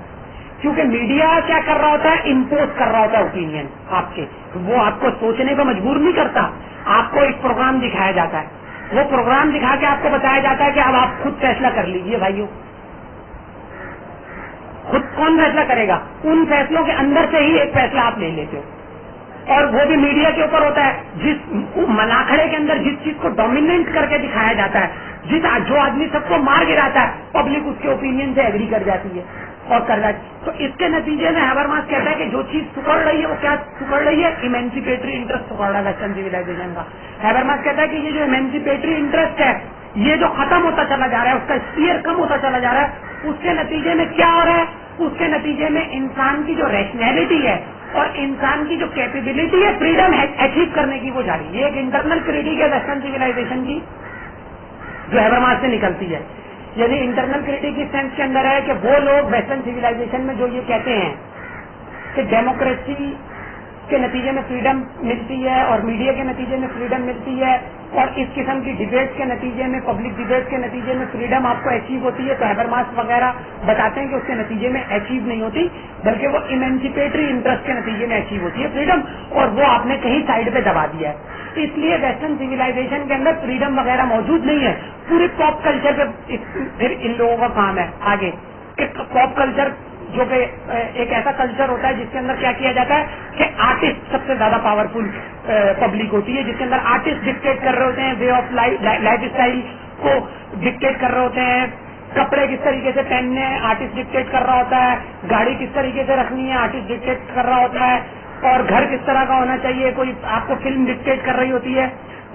کیونکہ میڈیا کیا کر رہا ہوتا ہے؟ امپوز کر رہا ہوتا ہے اوپینین آپ کے. وہ آپ کو سوچنے پہ مجبور نہیں کرتا, آپ کو ایک پروگرام دکھایا جاتا ہے, وہ پروگرام دکھا کے آپ کو بتایا جاتا ہے کہ اب آپ خود فیصلہ کر لیجئے بھائیوں. خود کون فیصلہ کرے گا؟ ان فیصلوں کے اندر سے ہی ایک فیصلہ آپ لے لیتے ہو, اور وہ بھی میڈیا کے اوپر ہوتا ہے. جس ملاکھڑے کے اندر جس چیز کو ڈومیننٹ کر کے دکھایا جاتا ہے, جو آدمی سب کو مار گراتا ہے, پبلک اس کے اوپینین سے ایگری کر جاتی ہے. اور کر رہا ہے. تو اس کے نتیجے میں ہیبرماس کہتا ہے کہ جو چیز سکڑ رہی ہے وہ کیا سکڑ رہی ہے؟ ایمینسیپیٹری انٹرسٹ سکڑ رہا ہے ویسٹرن سیولائزیشن کا. ہیبرماس کہتا ہے کہ یہ جو ایمینسیپیٹری انٹرسٹ ہے یہ جو ختم ہوتا چلا جا رہا ہے, اس کا اسپیئر کم ہوتا چلا جا رہا ہے, اس کے نتیجے میں کیا ہو رہا ہے؟ اس کے نتیجے میں انسان کی جو ریشنلٹی ہے اور انسان کی جو کیپیبلٹی ہے فریڈم اچیو کرنے کی وہ جاری ہے. یہ ایک انٹرنل کریٹک ہے ویسٹرن سیولائزیشن کی جو ہیبرماس سے نکلتی ہے. یعنی انٹرنل کریٹک اس سینس کے اندر ہے کہ وہ لوگ ویسٹرن سیولائزیشن میں جو یہ کہتے ہیں کہ ڈیموکریسی کے نتیجے میں فریڈم ملتی ہے اور میڈیا کے نتیجے میں فریڈم ملتی ہے اور اس قسم کی ڈیبیٹ کے نتیجے میں پبلک ڈیبیٹ کے نتیجے میں فریڈم آپ کو اچیو ہوتی ہے, تو ہیبرماس وغیرہ بتاتے ہیں کہ اس کے نتیجے میں اچیو نہیں ہوتی بلکہ وہ ایمینسیپیٹری انٹرسٹ کے نتیجے میں اچیو ہوتی ہے فریڈم, اور وہ آپ نے کہیں سائڈ پہ دبا دیا ہے. اس لیے ویسٹرن سیولائزیشن کے اندر فریڈم وغیرہ موجود نہیں ہے. پورے پاپ کلچر پہ پھر ان لوگوں کا کام ہے آگے کہ پاپ کلچر جو کہ ایک ایسا کلچر ہوتا ہے جس کے اندر کیا کیا جاتا ہے کہ آرٹسٹ سب سے زیادہ پاورفل پبلک ہوتی ہے, جس کے اندر آرٹسٹ ڈکٹیٹ کر رہے ہوتے ہیں, وے آف لائف اسٹائل کو ڈکٹیٹ کر رہے ہوتے ہیں, کپڑے کس طریقے سے پہننے ہیں آرٹسٹ ڈکٹیٹ کر رہا ہوتا ہے, گاڑی کس طریقے سے رکھنی ہے آرٹسٹ ڈکٹیٹ کر رہا ہوتا ہے, اور گھر کس طرح کا ہونا چاہیے کوئی آپ کو فلم ڈکٹیٹ کر رہی ہوتی ہے.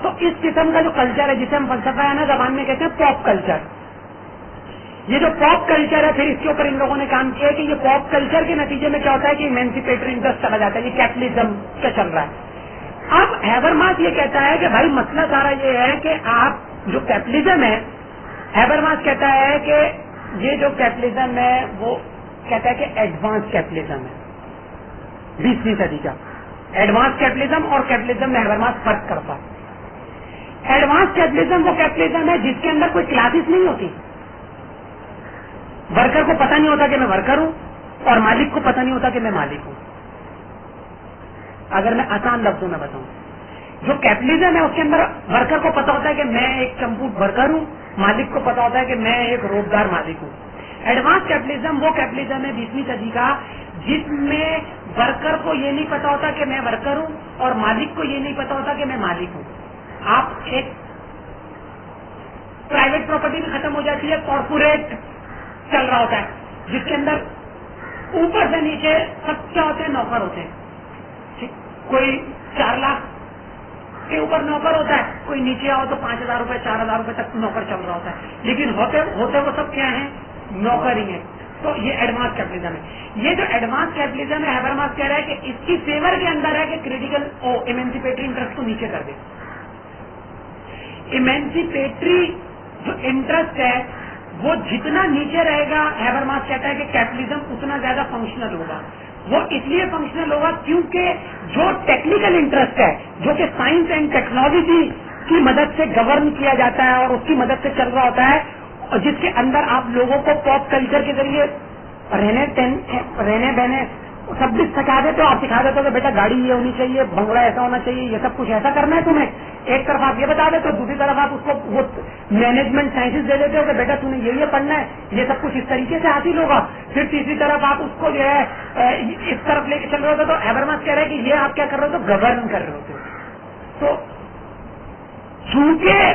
تو اس قسم کا جو کلچر ہے جسے ہم فلسفہ ہے نا زبان میں کہتے ہیں پاپ کلچر, یہ جو پاپ کلچر ہے پھر اس کے اوپر ان لوگوں نے کام کیا کہ یہ پاپ کلچر کے نتیجے میں کیا ہوتا ہے کہ ایمینسیپیٹری انٹرسٹ چلا جاتا ہے, یہ کیپٹلزم کا چل رہا ہے. اب ہیبرماس یہ کہتا ہے کہ بھائی مسئلہ سارا یہ ہے کہ آپ جو کیپٹلزم ہے, ہیبرماس کہتا ہے کہ یہ جو کیپٹلزم ہے وہ کہتا ہے کہ ایڈوانس کیپٹلزم ہے 20ویں صدی کا. ایڈوانس کیپٹلزم اور کیپٹلزم میں ہیبرماس فرق کرتا ہے. ایڈوانس کیپٹلزم وہ کیپٹلزم ہے جس کے اندر کوئی کلاسز نہیں ہوتی, ورکر کو پتہ نہیں ہوتا کہ میں ورکر ہوں اور مالک کو پتہ نہیں ہوتا کہ میں مالک ہوں. اگر میں آسان لفظوں میں بتاؤں, جو کیپٹلزم ہے اس کے اندر ورکر کو پتہ ہوتا ہے کہ میں ایک چمپوٹ ورکر ہوں, مالک کو پتہ ہوتا ہے کہ میں ایک روزگار مالک ہوں. ایڈوانس کیپٹلزم وہ کیپٹلزم ہے 20ویں صدی کا جس میں ورکر کو یہ نہیں پتا ہوتا کہ میں ورکر ہوں اور مالک کو یہ نہیں پتا ہوتا کہ میں مالک ہوں. آپ ایک پرائیویٹ پراپرٹی بھی ختم ہو جاتی ہے, کارپوریٹ چل رہا ہوتا ہے جس کے اندر اوپر سے نیچے سب کیا ہوتے ہیں, نوکر ہوتے ہیں. کوئی 4 لاکھ کے اوپر نوکر ہوتا ہے, کوئی نیچے آؤ تو 5,000 روپے 4,000 روپے تک نوکر چل رہا ہوتا ہے, لیکن ہوتے وہ سب کیا ہیں, نوکر ہی ہیں. تو یہ ایڈوانس کیپٹلزم ہے. یہ جو ایڈوانس کیپٹلزم ہے ہیبرماس کہہ رہا ہے کہ اس کی فیور کے اندر ہے کہ کریٹیکل ایمینسیپیٹری انٹرسٹ کو نیچے کر دے. ایمینسیپیٹری جو انٹرسٹ ہے وہ جتنا نیچے رہے گا ہیبرماس کہتا ہے کہ کیپٹلزم اتنا زیادہ فنکشنل ہوگا. وہ اس لیے فنکشنل ہوگا کیونکہ جو ٹیکنیکل انٹرسٹ ہے جو کہ سائنس اینڈ ٹیکنالوجی کی مدد سے گورن کیا جاتا ہے اور اس کی مدد سے چل رہا ہوتا ہے, اور جس کے اندر آپ لوگوں کو پاپ کلچر کے ذریعے رہنے بہنے سب کچھ سکھا دیتے ہو. آپ سکھا دیتے ہو کہ بیٹا گاڑی یہ ہونی چاہیے, بنگلہ ایسا ہونا چاہیے, یہ سب کچھ ایسا کرنا ہے تمہیں. ایک طرف آپ یہ بتا دیتے ہو, دوسری طرف آپ اس کو وہ مینجمنٹ سائنسز دے دیتے ہو کہ بیٹا تم نے یہ پڑھنا ہے, یہ سب کچھ اس طریقے سے حاصل ہوگا. پھر تیسری طرف آپ اس کو جو ہے اس طرف لے کے چل رہے ہوتے. تو ہیبرماس کہہ رہے ہیں کہ یہ آپ کیا کر رہے ہو, تو گورن کر رہے ہوتے. تو چونکہ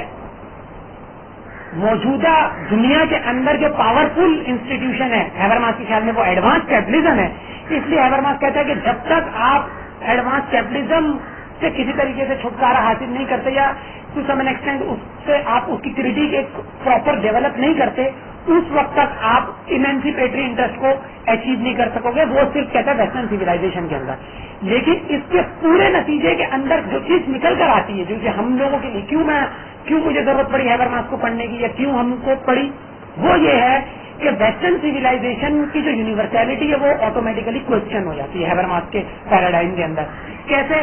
موجودہ دنیا کے اندر جو پاورفل انسٹیٹیوشن ہے ہیبرماس کے خیال میں وہ ایڈوانس کیپٹلزم ہے, اس لیے ہیبرماس کہتا ہے کہ جب تک آپ ایڈوانس کیپٹلزم سے کسی طریقے سے چھٹکارا حاصل نہیں کرتے یا ٹو سم این ایکسٹینٹ اس سے آپ اس کی کریٹک ایک پراپر ڈیولپ نہیں کرتے, اس وقت تک آپ ایمینسیپیٹری انٹرسٹ کو اچیو نہیں کر سکو گے. وہ صرف کہتا ہے ویسٹرن سیولائزیشن کے اندر. لیکن اس کے پورے نتیجے کے اندر جو چیز نکل کر آتی ہے, جو کہ ہم لوگوں کے لیے کیوں مجھے ضرورت پڑی ہیبرماس کو پڑھنے کی یا کیوں ہم کو پڑی, وہ یہ ہے کہ ویسٹرن سیولائزیشن کی جو یونیورسلٹی ہے وہ آٹومیٹیکلی کوشچن ہو جاتی ہے ہیبرماس کے پیراڈائم کے اندر. کیسے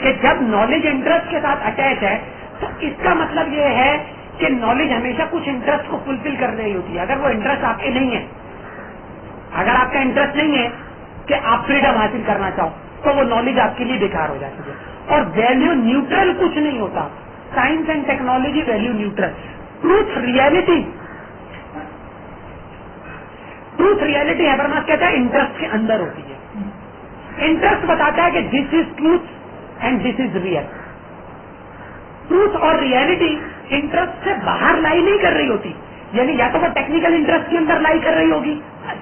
کہ جب نالج انٹرسٹ کے ساتھ اٹیچ ہے تو اس کا مطلب یہ ہے کہ نالج ہمیشہ کچھ انٹرسٹ کو فلفل کر رہی ہوتی ہے. اگر وہ انٹرسٹ آپ کے نہیں ہے, اگر آپ کا انٹرسٹ نہیں ہے کہ آپ فریڈم حاصل کرنا چاہو, تو وہ نالج آپ کے لیے بیکار ہو جاتی ہے. اور ویلیو نیوٹرل کچھ نہیں ہوتا. Science and technology value neutral. Truth reality Habermas کہتا ہے انٹرسٹ کے اندر ہوتی ہے. انٹرسٹ بتاتا ہے کہ this is truth and this is real. Truth اور ریئلٹی انٹرسٹ سے باہر لائی نہیں کر رہی ہوتی, یعنی یا تو وہ ٹیکنیکل انٹرسٹ کے اندر لائی کر رہی ہوگی,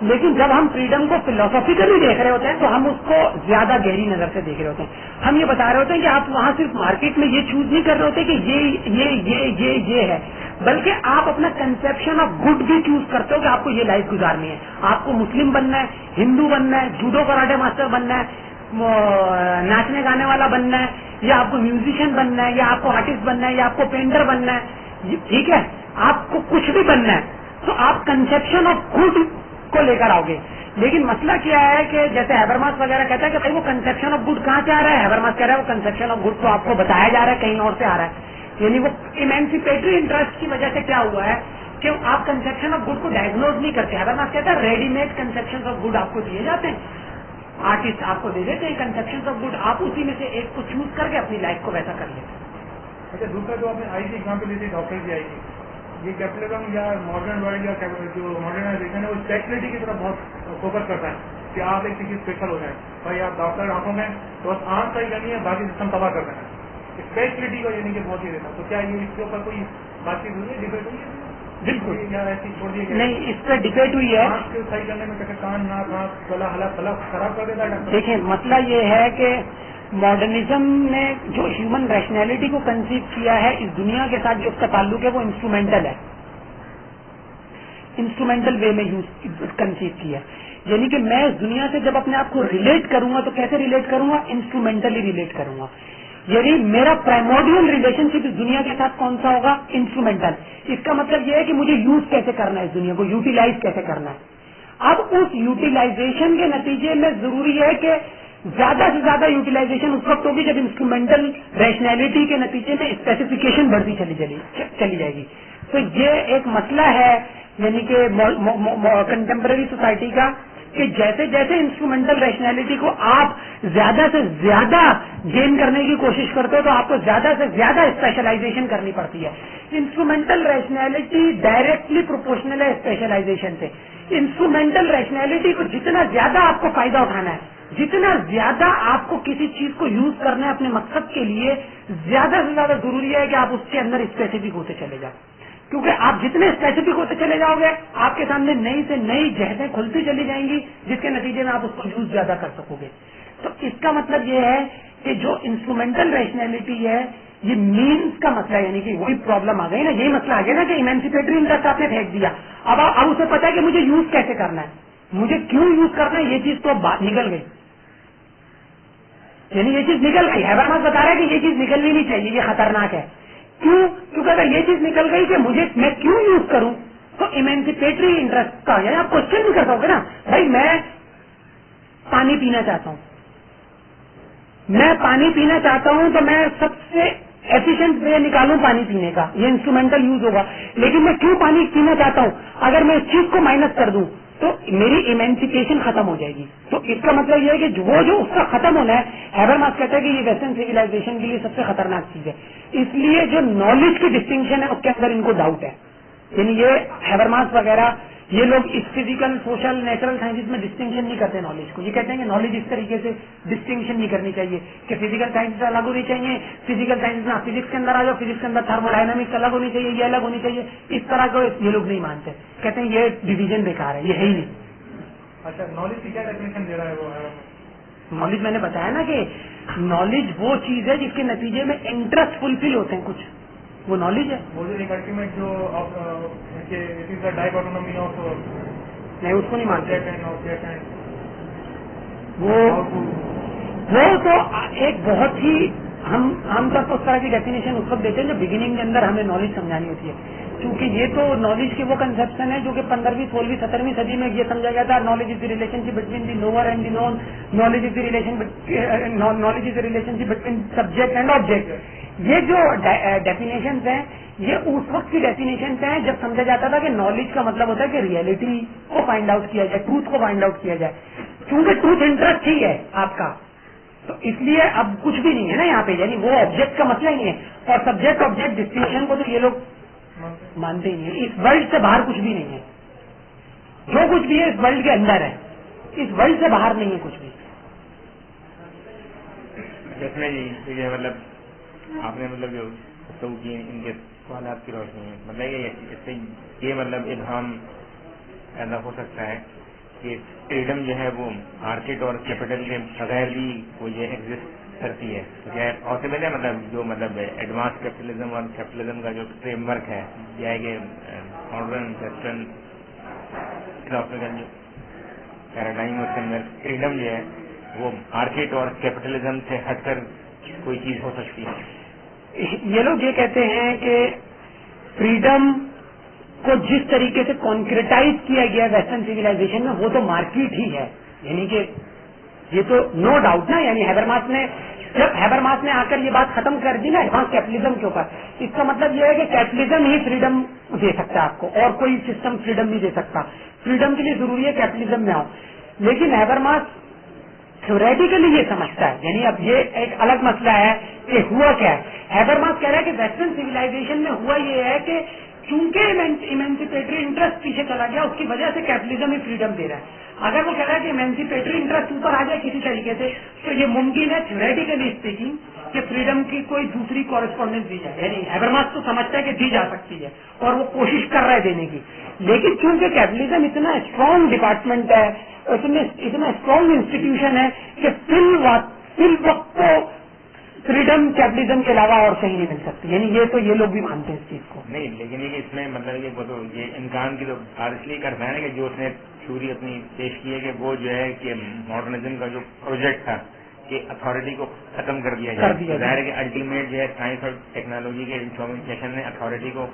لیکن جب ہم فریڈم کو فلاسفیکلی دیکھ رہے ہوتے ہیں تو ہم اس کو زیادہ گہری نظر سے دیکھ رہے ہوتے ہیں. ہم یہ بتا رہے ہوتے ہیں کہ آپ وہاں صرف مارکیٹ میں یہ چوز نہیں کر رہے ہوتے کہ یہ ہے, بلکہ آپ اپنا کنسپشن آف گڈ بھی چوز کرتے ہو کہ آپ کو یہ لائف گزارنی ہے. آپ کو مسلم بننا ہے, ہندو بننا ہے, جوڈو کراٹے ماسٹر بننا ہے, ناچنے گانے والا بننا ہے, یا آپ کو میوزیشین بننا ہے, یا آپ کو آرٹسٹ بننا ہے, یا آپ کو پینٹر بننا ہے, ٹھیک ہے, آپ کو کچھ بھی بننا ہے تو آپ کنسپشن آف گڈ کو لے کر آؤ گے. لیکن مسئلہ کیا ہے کہ جیسے ہیبرماس وغیرہ کہتا ہے کہ بھائی وہ کنسپشن آف گڈ کہاں سے آ رہا ہے. ہیبرماس کہہ رہا ہے وہ کنسپشن آف گڈ تو آپ کو بتایا جا رہا ہے کہیں اور سے آ رہا ہے. یعنی وہ ایمینسیپیٹری انٹرسٹ کی وجہ سے کیا ہوا ہے کہ آپ کنسپشن آف گڈ کو ڈائگنوز نہیں کرتے. ہیبرماس کہتا ہے ready made conception of good آپ کو دیے جاتے ہیں, آرٹسٹ آپ کو دے دیتے ہیں کنسپشن آف گڈ, آپ اسی میں سے ایک کو چوز کر کے اپنی لائف کو ویسا کر لیتے ہیں. اچھا, دوسرا جو آپ نے آئی ٹی ایگزامپل لی تھی ڈاکٹر کی آئی ٹی, یہ کیپٹلزم یا ماڈرن ورلڈ یا جو ماڈرنائزیشن ہے وہ اسپیشلٹی کی طرف بہت فوکس کرتا ہے کہ آپ ایک کسی اسپیشل ہو جائیں. بھائی آپ ڈاکٹر آنکھوں میں تو بس آنکھ صحیح کرنی ہے, باقی سسٹم تباہ کر دینا ہے. اسپیشلٹی کو یعنی کہ بہت ہی دیتا. تو کیا یہ اس کے اوپر کوئی بات چیت ہوئی ہے, ڈبیٹ ہوئی ہے؟ بالکل یا ایسی چھوڑ دی نہیں, اس پہ ڈبیٹ ہوئی ہے. آنکھ کو صحیح کرنے میں کیسے کان ناک آنکھ گلا ہلا پلا خراب کر دیتا ہے. دیکھیں مسئلہ یہ ہے کہ ماڈرنزم نے جو ہیومن ریشنلٹی کو کنسیو کیا ہے اس دنیا کے ساتھ جو اس کا تعلق ہے وہ انسٹرومینٹل ہے, انسٹرومینٹل وے میں کنسیو کیا. یعنی کہ میں اس دنیا سے جب اپنے آپ کو ریلیٹ کروں گا تو کیسے ریلیٹ کروں گا, انسٹرومینٹلی ریلیٹ کروں گا. یعنی میرا پرائمورڈیل ریلیشن شپ اس دنیا کے ساتھ کون سا ہوگا, انسٹرومینٹل. اس کا مطلب یہ ہے کہ مجھے یوز کیسے کرنا ہے, اس دنیا کو یوٹیلائز کیسے کرنا ہے. اب اس یوٹیلائزیشن کے نتیجے میں ضروری ہے کہ زیادہ سے زیادہ یوٹیلائزیشن اس وقت ہوگی جب انسٹرومینٹل ریشنلٹی کے نتیجے میں اسپیسیفکیشن بڑھتی چلی جائے گی. تو یہ ایک مسئلہ ہے یعنی کہ کنٹمپرری سوسائٹی کا کہ جیسے جیسے انسٹرومینٹل ریشنلٹی کو آپ زیادہ سے زیادہ گین کرنے کی کوشش کرتے ہو تو آپ کو زیادہ سے زیادہ اسپیشلائزیشن کرنی پڑتی ہے. انسٹرومینٹل ریشنلٹی ڈائریکٹلی پروپورشنل ہے اسپیشلائزیشن سے. انسٹرومینٹل ریشنلٹی کو جتنا زیادہ آپ کو فائدہ اٹھانا ہے, جتنا زیادہ آپ کو کسی چیز کو یوز کرنا ہے اپنے مقصد کے لیے, زیادہ سے زیادہ ضروری ہے کہ آپ اس کے اندر اسپیسیفک ہوتے چلے جائیں. کیونکہ آپ جتنے اسپیسیفک ہوتے چلے جاؤ گے آپ کے سامنے نئی سے نئی جہتیں کھلتی چلی جائیں گی جس کے نتیجے میں آپ اس کو یوز زیادہ کر سکو گے. تو اس کا مطلب یہ ہے کہ جو انسٹرومینٹل ریشنلٹی ہے یہ مینس کا مسئلہ ہے, یعنی کہ وہی پرابلم آ گئی نا, یہی مسئلہ آ گیا نا کہ ایمانسیپیٹری انٹرسٹ آپ نے پھینک دیا. اب اسے پتا ہے کہ مجھے یوز کیسے کرنا ہے, مجھے کیوں یوز کرنا ہے, یہ چیز تو بات نکل گئی. یعنی یہ چیز نکل گئی. ہیبرماس بتا رہا ہے کہ یہ چیز نکلنی نہیں چاہیے, یہ خطرناک ہے. کیوں؟ کیونکہ اگر یہ چیز نکل گئی کہ میں کیوں یوز کروں تو ایمانسیپیٹری انٹرسٹ کا یعنی آپ کوشچن بھی کر سکو گے نا, بھائی میں پانی پینا چاہتا ہوں, میں پانی پینا چاہتا ہوں تو میں سب سے ایفیشینٹ وے نکالوں پانی پینے کا, یہ انسٹرومینٹل یوز ہوگا. لیکن میں کیوں پانی پینا چاہتا ہوں, اگر میں اس چیز کو مائنس کر دوں تو میری ایمانسیپیشن ختم ہو جائے گی. تو اس کا مطلب یہ ہے کہ وہ جو اس کا ختم ہونا ہے, ہیبرماس کہتا ہے کہ یہ ویسٹرن سویلائزیشن کے لیے سب سے خطرناک چیز ہے. اس لیے جو نالج کی ڈسٹنکشن ہے اس کے اندر ان کو ڈاؤٹ ہے. یعنی یہ ہیبرماس وغیرہ یہ لوگ اس فزیکل سوشل نیچرل سائنسز میں ڈسٹنکشن نہیں کرتے نالج کو. یہ کہتے ہیں کہ نالج اس طریقے سے ڈسٹنکشن نہیں کرنی چاہیے کہ فزیکل سائنس الگ ہونی چاہیے, فزیکل سائنس میں فزکس کے اندر آ جاؤ, فزکس کے اندر تھرمو ڈائنامکس الگ ہونی چاہیے, یہ الگ ہونی چاہیے. اس طرح کو یہ لوگ نہیں مانتے, کہتے ہیں یہ ڈویژن بیکار ہے, یہ ہے ہی نہیں. اچھا, نالج کی کیا ڈیفینیشن دے رہا ہے وہ؟ نالج میں نے بتایا نا کہ نالج وہ چیز ہے جس کے نتیجے میں انٹرسٹ فلفل ہوتے ہیں کچھ, وہ نالج ہے. وہ جو ایک الٹیمیٹ جو ڈائیکاٹونمی آف نہیں اس کو نہیں مانتے. وہ وہ تو ایک بہت ہی ہم عام طور پر اس طرح کی ڈیفینیشن اس وقت دیتے ہیں جو بگننگ کے اندر ہمیں نالج سمجھانی ہوتی ہے. کیونکہ یہ تو نالج کے وہ کنسپشن ہے جو کہ 15ویں 16ویں 17ویں صدی میں یہ سمجھا گیا تھا. Knowledge is the relationship between the knower and the known, knowledge is the relationship between subject and object. یہ جو ڈیفینیشنز ہیں یہ اس وقت کی ڈیفینیشنز ہیں جب سمجھا جاتا تھا کہ نالج کا مطلب ہوتا ہے کہ ریئلٹی کو فائنڈ آؤٹ کیا جائے, ٹروتھ کو فائنڈ آؤٹ کیا جائے. کیونکہ ٹروتھ انٹرسٹ ہی ہے آپ کا, تو اس لیے اب کچھ بھی نہیں ہے نا یہاں پہ, یعنی وہ آبجیکٹ کا مسئلہ ہی نہیں ہے. اور سبجیکٹ آبجیکٹ ڈسٹنکشن کو تو یہ لوگ مانتے ہی نہیں ہے. اس ورلڈ سے باہر کچھ بھی نہیں ہے, جو کچھ بھی ہے اس ورلڈ کے اندر ہے, اس ورلڈ سے باہر نہیں ہے کچھ بھی. اس میں یہ مطلب آپ نے مطلب جو گفتگو کی ان کے سوالات کی روشنی میں مطلب اس سے یہ مطلب ابہام ایسا ہو سکتا ہے کہ فریڈم جو ہے وہ مارکیٹ اور کیپٹل کے بغیر بھی وہ یہ ایگزسٹ کرتی ہے. تو کیا پاسبل ہے مطلب ایڈوانس کیپٹلزم اور کیپٹلزم کا جو فریم ورک ہے یہ ہے کہ ماڈرن ویسٹرن فلاسفیکل جو پیراڈائم اس کے اندر فریڈم جو ہے وہ مارکیٹ اور کیپٹلزم سے ہٹ کر کوئی چیز ہو سکتی ہے؟ یہ لوگ یہ کہتے ہیں کہ فریڈم کو جس طریقے سے کانکریٹائز کیا گیا ویسٹرن سیویلائزیشن میں وہ تو مارکیٹ ہی ہے. یعنی کہ یہ تو نو ڈاؤٹ نا, یعنی جب ہیبرماس نے آ کر یہ بات ختم کر دی نا ایڈوانس کیپٹلزم کے اوپر, اس کا مطلب یہ ہے کہ کیپٹلزم ہی فریڈم دے سکتا ہے آپ کو, اور کوئی سسٹم فریڈم نہیں دے سکتا. فریڈم کے لیے ضروری ہے کیپٹلزم میں آؤ. لیکن ہیبرماس تھیوریٹیکلی یہ سمجھتا ہے, یعنی اب یہ ایک الگ مسئلہ ہے کہ ہوا کیا ہے. ہیبرماس کہہ رہا ہے کہ ویسٹرن سیویلائزیشن میں ہوا یہ ہے کہ چونکہ ایمینسیپیٹری انٹرسٹ پیچھے چلا گیا اس کی وجہ سے کیپٹلزم ہی فریڈم دے رہا ہے. اگر وہ کہہ رہا ہے کہ ایمینسیپیٹری انٹرسٹ اوپر آ جائے کسی طریقے سے تو یہ ممکن ہے تھیوریٹیکلی اسپیکنگ کہ فریڈم کی کوئی دوسری کورسپونڈنس دی جائے. یعنی ہیبرماس تو سمجھتا ہے کہ دی جا سکتی ہے اور وہ کوشش کر رہا ہے دینے کی. لیکن چونکہ کیپٹلزم اتنا اسٹرانگ ڈپارٹمنٹ ہے, اتنا اسٹرانگ انسٹیٹیوشن ہے کہ فی وقت تو فریڈم کیپٹلزم کے علاوہ اور کہیں نہیں مل سکتی. یعنی یہ تو یہ لوگ بھی مانتے ہیں اس چیز کو. نہیں, لیکن یہ اس میں مطلب یہ امکان کی تو بات اس لیے کرتا ہے نا کہ جو اس نے تھیوری اپنی پیش کی ہے کہ وہ جو ہے کہ ماڈرنزم کا جو پروجیکٹ تھا کہ اتھارٹی کو ختم کر دیا جائے. ظاہر ہے کہ الٹیمیٹ جو ہے سائنس اور ٹیکنالوجی کے انفارمیشن نے اتھارٹی کو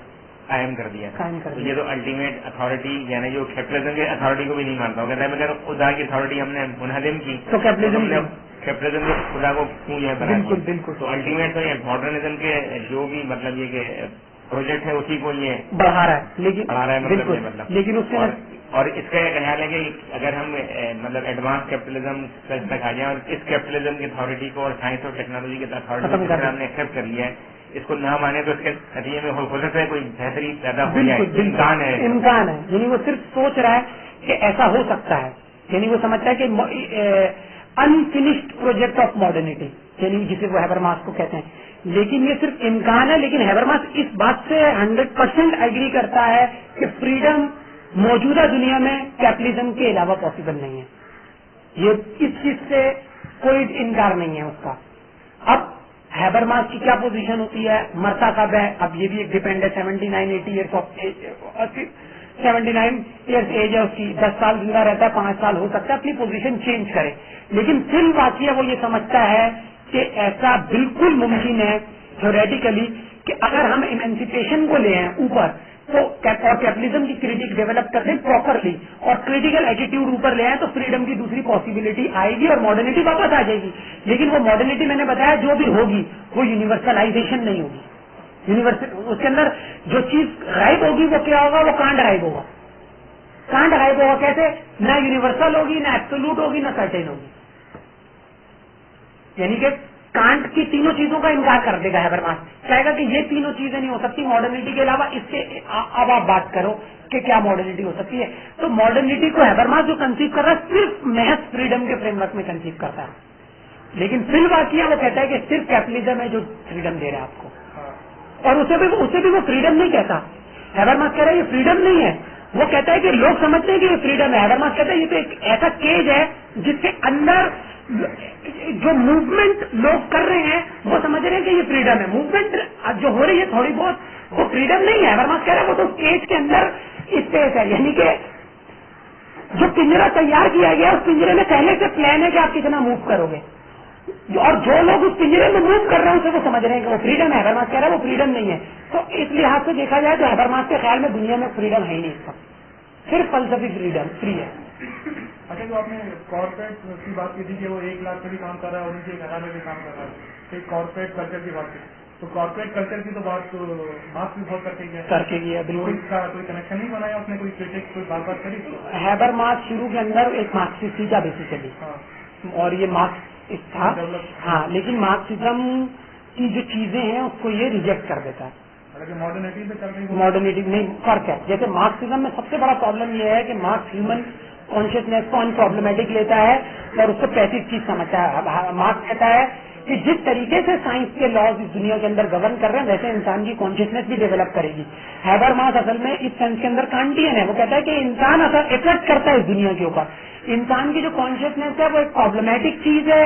قائم کر دیا. تو یہ تو الٹیمیٹ اتھارٹی یعنی جو کیپٹلزم کے اتھارٹی کو بھی نہیں مانتا. وہ کہتا ہے مگر خدا کی اتھارٹی ہم نے منہدم کی تو کیپٹلزم کے خدا کو کیوں جو ہے بنا. بالکل. تو الٹیمیٹ تو یہ ماڈرنزم کے جو بھی مطلب یہ کہ پروجیکٹ ہے اسی کو یہ بڑھا رہا ہے. لیکن اس کے اور اس کا یہ خیال ہے کہ اگر ہم مطلب ایڈوانس کیپٹلزم تک آ جائیں اور اس کیپٹلزم کی اتھارٹی کو اور سائنس اور ٹیکنالوجی کی اتھارٹی کو ہم نے ایکسپٹ کر لیا ہے, اس کو نہ مانے تو اس کے نتیجے میں ہو سکتا ہے کوئی بہتری پیدا ہو جائے. امکان ہے. یعنی وہ صرف سوچ رہا ہے کہ ایسا ہو سکتا ہے. یعنی وہ سمجھتا ہے کہ انفینشڈ پروجیکٹ آف ماڈرنٹی, یعنی جسے وہ ہیبرماس کو کہتے ہیں. لیکن یہ صرف امکان ہے. لیکن ہیبرماس اس بات سے 100% ایگری کرتا ہے کہ فریڈم موجودہ دنیا میں کیپٹلزم کے علاوہ پاسبل نہیں ہے. یہ اس چیز سے کوئی انکار نہیں ہے اس کا. اب ہیبرماس کی کیا پوزیشن ہوتی ہے, مرتا کب ہے, اب یہ بھی ایک ڈیپینڈ ہے. 79-80 years of age, 79 years age ہے اس کی, 10 سال زندہ رہتا ہے, 5 سال ہو سکتا ہے, اپنی پوزیشن چینج کرے. لیکن فی الواقعہ وہ یہ سمجھتا ہے کہ ایسا بالکل ممکن ہے تھیوریٹیکلی کہ اگر ہم ایمینسیپیشن کو لے آئیں اوپر تو اور کیپٹلزم کی کریٹک ڈیولپ کر دیں پراپرلی اور کریٹیکل ایٹیٹیوڈ اوپر لے آئیں تو فریڈم کی دوسری پاسبلٹی آئے گی اور ماڈرنٹی واپس آ جائے گی. لیکن وہ ماڈرنٹی میں نے بتایا جو بھی ہوگی وہ یونیورسلائزیشن نہیں ہوگی. اس کے اندر جو چیز غائب ہوگی وہ کیا ہوگا, وہ کانٹ غائب ہوگا. کانٹ غائب ہوگا کیسے, نہ یونیورسل ہوگی, نہ ایبسولوٹ ہوگی, نہ سرٹین ہوگی. یعنی کہ کانٹ کی تینوں چیزوں کا انکار کر دے گا ہیبرماس, کہے گا کہ یہ تینوں چیزیں نہیں ہو سکتی ماڈرنٹی کے علاوہ. اس کے اب آپ بات کرو کہ کیا ماڈرنٹی ہو سکتی ہے. تو ماڈرنٹی کو ہیبرماس جو کنسیو کر رہا ہے صرف محض فریڈم کے فریم ورک میں کنسیو کرتا ہے. لیکن فی الواقعہ وہ کہتا ہے کہ صرف کیپٹلزم ہے جو فریڈم دے رہا ہے آپ کو, اور اسے بھی وہ فریڈم نہیں کہتا. ہیبرماس کہہ رہا ہے یہ فریڈم نہیں ہے, وہ کہتا ہے کہ لوگ سمجھتے ہیں کہ یہ فریڈم ہے. ہیبرماس کہتا ہے یہ تو ایک ایسا کیج ہے جس کے اندر جو موومنٹ لوگ کر رہے ہیں وہ سمجھ رہے ہیں کہ یہ فریڈم ہے. موومنٹ جو ہو رہی ہے تھوڑی بہت وہ فریڈم نہیں ہے. ہیبرماس کہہ رہا ہے وہ تو کیج کے اندر اسپیس ہے. یعنی کہ جو پنجرا تیار کیا گیا اس پنجرے میں پہلے سے پلان ہے کہ آپ کتنا موو کرو گے, اور جو لوگ اس پنجرے میں موو کر رہے ہیں اسے وہ سمجھ رہے ہیں کہ وہ فریڈم ہے. ہیبرماس کہہ رہا ہے وہ فریڈم نہیں ہے. تو اس لحاظ سے دیکھا جائے تو ہیبرماس کے خیال میں دنیا میں فریڈم ہے ہی نہیں, اس کا صرف فلسفی فریڈم فری ہے. اچھا, جو آپ نے کارپوریٹ کی بات کی تھی کہ وہ 1 لاکھ پہ بھی کام کر رہا ہے اور ان کے 1,000 میں بھی کام کر رہا ہے, تو کارپوریٹ کلچر کی بات کی, تو کارپوریٹ کلچر کی تو بات مارکس بھی بہت کر کے گیا. بالکل اس کا کوئی کنیکشن نہیں بنایا اس نے, کوئی کریٹک کوئی بات کری. ہیبرماس شروع کے اندر ایک مارکسسٹ تھا بیسیکلی, اور یہ مارکس تھا. ہاں, لیکن مارکسزم کی جو چیزیں ہیں اس کو یہ ریجیکٹ کر دیتا ہے. ماڈرنٹی نہیں, فرق ہے. جیسے مارکسزم میں سب سے بڑا پرابلم یہ ہے کہ مارکس ہیومن کانشیسنیس کو ان پرابلمٹک لیتا ہے اور اس کو پیسو چیز سمجھتا ہے. مارکس کہتا ہے کہ جس طریقے سے سائنس کے لاز اس دنیا کے اندر گورن کر رہے ہیں ویسے انسان کی کانشیسنیس بھی ڈیولپ کرے گی. ہیبرماس اصل میں اس سینس کے اندر کانٹین ہے. وہ کہتا ہے کہ انسان اثر افیکٹ کرتا ہے اس دنیا کے اوپر. انسان کی جو کانشیسنیس ہے وہ ایک پرابلمٹک چیز ہے.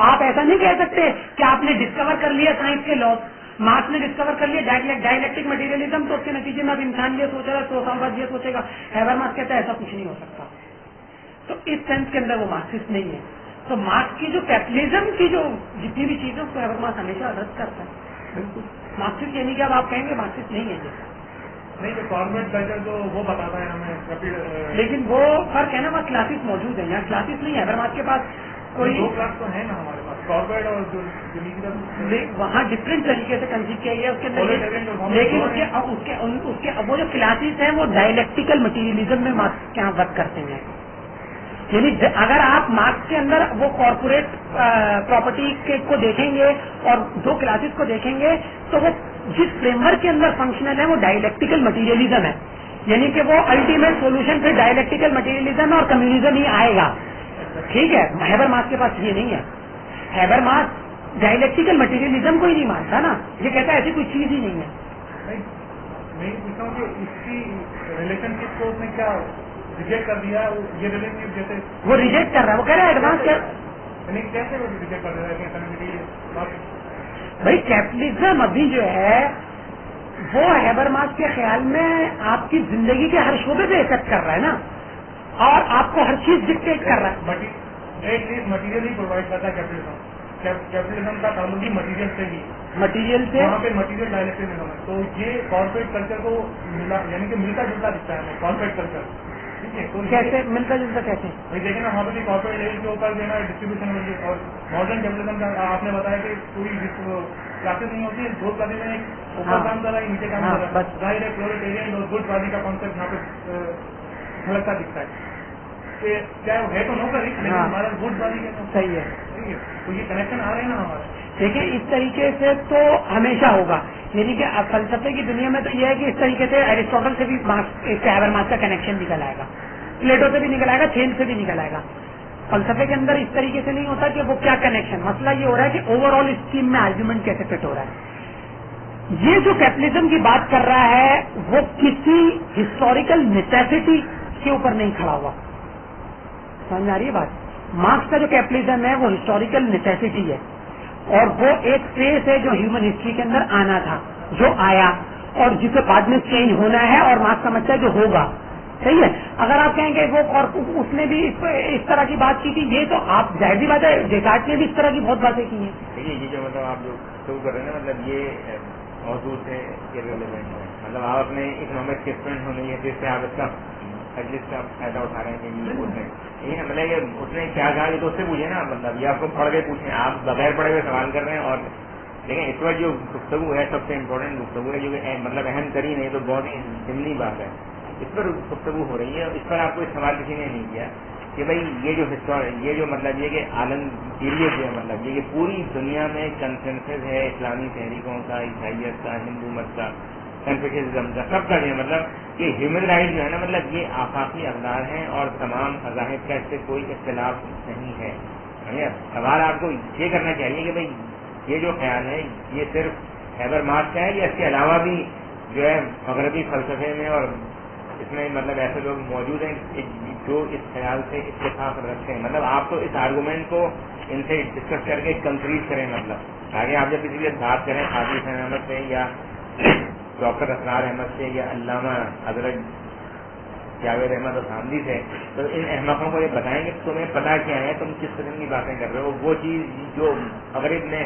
آپ ایسا نہیں کہہ سکتے کہ آپ نے ڈسکور کر لیا سائنس کے لاز. مارکس نے ڈسکور کر لیا ڈائلیکٹک مٹیریلزم, تو اس کے نتیجے میں اب انسان یہ سوچ رہا ہے 100 سال بعد یہ سوچے گا. ہیبرماس کہتا ہے ایسا کچھ نہیں ہو سکتا. تو اس سینس کے اندر وہ مارکسسٹ نہیں ہے. تو مارکس کی جو کیپٹلزم کی جو جتنی بھی چیزیں اس کو ہیبرماس ہمیشہ رد کرتا ہے. بالکل مارکسسٹ یہ نہیں کہ اب آپ کہیں گے مارکسسٹ نہیں ہے یہ نہیں تو کارپوریٹ کلچر تو وہ بتاتا ہے ہمیں, لیکن وہ فرق ہے نا, وہاں کلاسز موجود ہیں. یہاں کلاسز نہیں ہے. ہیبرماس کے پاس کوئی 2 کلاس تو ہے نا ہمارے پاس, کارپوریٹ اور جو وہاں ڈفرینٹ طریقے سے کنسیو کیا گیا اس کے اندر. لیکن اس کے وہ جو کلاسز ہیں وہ ڈائلیکٹیکل مٹیریلزم میں مارکس کے یہاں ورک کرتے ہیں. یعنی اگر آپ مارکس کے اندر وہ کارپوریٹ پراپرٹی کو دیکھیں گے اور 2 کلاسز کو دیکھیں گے تو وہ جس فریم ورک کے اندر فنکشنل ہے وہ ڈائلیکٹیکل مٹیریلزم ہے. یعنی کہ وہ الٹیمیٹ سولوشن پھر ڈائلیکٹیکل مٹیریلزم اور کمیونزم ہی آئے گا. ٹھیک ہے, ہیبرماس کے پاس یہ نہیں ہے. ہیبرماس ڈائلیکٹیکل مٹیریلزم کو ہی نہیں مانتا نا, یہ کہتا ہے ایسی کوئی چیز ہی نہیں ہے. میں پوچھتا ہوں کہ اس کی ریلیشن شپ کو اس نے کیا ریجیکٹ کر دیا, یہ ریلیشن شپ جیسے وہ ریجیکٹ کر رہا ہے. وہ کہہ رہا ہے ایڈوانس کیسے وہ ریجیکٹ کر رہا ہے. بھائی کیپٹلزم ابھی جو ہے وہ ہیبرماس کے خیال میں آپ کی زندگی کے ہر شعبے پہ افیکٹ کر رہا ہے نا, اور آپ کو ہر چیز ڈکٹیٹ کر رہا ہے. ایٹ لیسٹ مٹیریل ہی پرووائڈ کرتا ہے کیپٹلزم. کیپٹلزم کا تعلق بھی مٹیریل سے ہی, مٹیریل سے وہاں پہ مٹیریل ڈائلیکٹیکل ہے. تو یہ کارپوریٹ کلچر کو ملا, یعنی کہ ملتا جلتا دکھتا ہے ہمیں کارپوریٹ کلچر. ٹھیک ہے, تو کیسے ملتا جلتا کیسے دیکھیں نا وہاں پہ بھی کارپوریٹ لیول کے اوپر جو ہے نا ڈسٹریبیوشن ہوتی ہے. اور ماڈرن کیپٹلزم کا آپ نے بتایا کہ کوئی کلاسز نہیں ہوتی ہے, 2 کلاسز میں اوپر کام کر رہا ہے نیچے کام کر رہا ہے. ظاہر ہے پرولٹیرین اور گڈ بازی کا کانسیپٹ یہاں پہ جھلکتا دکھتا ہے. چاہے وہ ہے تو نو کری لیکن ہمارا گڈ بازی کا صحیح ہے. ٹھیک ہے, تو یہ کنیکشن آ رہے ہیں نا ہمارے. دیکھیں اس طریقے سے تو ہمیشہ ہوگا. یعنی کہ فلسفے کی دنیا میں تو یہ ہے کہ اس طریقے سے ایرسٹوٹل سے بھی ہیبرماس کا کنیکشن نکل آئے گا, پلیٹو سے بھی نکل آئے گا, تھیل سے بھی نکل آئے گا. فلسفے کے اندر اس طریقے سے نہیں ہوتا کہ وہ کیا کنیکشن, مسئلہ یہ ہو رہا ہے کہ اوور آل اسکیم میں آرگیومنٹ کیسے فٹ ہو رہا ہے. یہ جو کیپٹلزم کی بات کر رہا ہے وہ کسی ہسٹوریکل نیسیسٹی کے اوپر نہیں کھڑا ہوا. سمجھ آ رہی ہے بات. مارکس کا جو کیپٹلزم ہے وہ ہسٹوریکل نیسیسٹی ہے, اور وہ ایک فیز ہے جو ہیومن ہسٹری کے اندر آنا تھا, جو آیا اور جسے بعد میں چینج ہونا ہے, اور مارکس سمجھتا ہے جو ہوگا. صحیح ہے. اگر آپ کہیں گے وہ اور اس نے بھی اس طرح کی بات کی تھی, یہ تو آپ ظاہر سی بات ہے ڈیکارٹ نے بھی اس طرح کی بہت باتیں کی ہیں. دیکھیے یہ جو مطلب آپ جو شروع کر رہے ہیں مطلب یہ موضوع سے ریلیونٹ ہے. مطلب آپ اپنے اکنامک کے اسٹوڈنٹ ہونے جس سے آپ اس کا ایٹلیسٹ کا فائدہ اٹھا رہے ہیں کہ یہ بول رہے ہیں. یہی نا مطلب یہ اس نے کیا کہا یہ تو اس سے پوچھے نا, مطلب یہ آپ کو پڑھ کے پوچھیں, آپ بغیر پڑھے ہوئے سوال کر رہے ہیں. اور لیکن اس وقت جو گفتگو ہے سب سے امپورٹنٹ گفتگو ہے, جو کہ مطلب اہم ترین ہے, تو بہت ہی ضمنی بات ہے, اس پر گفتگو ہو رہی ہے. اور اس پر آپ کو اس سوال کسی نے نہیں کیا کہ بھائی یہ جو مطلب یہ کہ عالم پیریڈ جو ہے, مطلب یہ کہ پوری دنیا میں کنسنسس ہے اسلامی تحریکوں کا, عیسائیت کا, ہندو مت کا, کنفیوشنزم کا, سب کا جو ہے مطلب یہ ہیومن رائٹ جو ہے نا مطلب یہ آفاقی اقدار ہیں اور تمام مذاہب کا اس سے کوئی اختلاف نہیں ہے. سوال آپ کو یہ کرنا چاہیے کہ بھائی یہ جو خیال ہے یہ صرف ہیبرماس کا ہے یا اس کے علاوہ بھی جو ہے مغربی فلسفے میں اور اس میں مطلب ایسے لوگ موجود ہیں جو اس خیال سے اتفاق رکھتے ہیں. مطلب آپ تو اس آرگومنٹ کو ان سے ڈسکس کر کے کنکریٹ کریں, مطلب آگے آپ جب کسی سے بات کریں حافظ حسین احمد سے یا ڈاکٹر اسرار احمد سے یا علامہ حضرت جاوید احمد الحمدی سے, تو ان احمقوں کو یہ بتائیں گے تمہیں پتہ کیا ہے, تم کس قسم کی باتیں کر رہے ہو. وہ چیز جو مغرب نے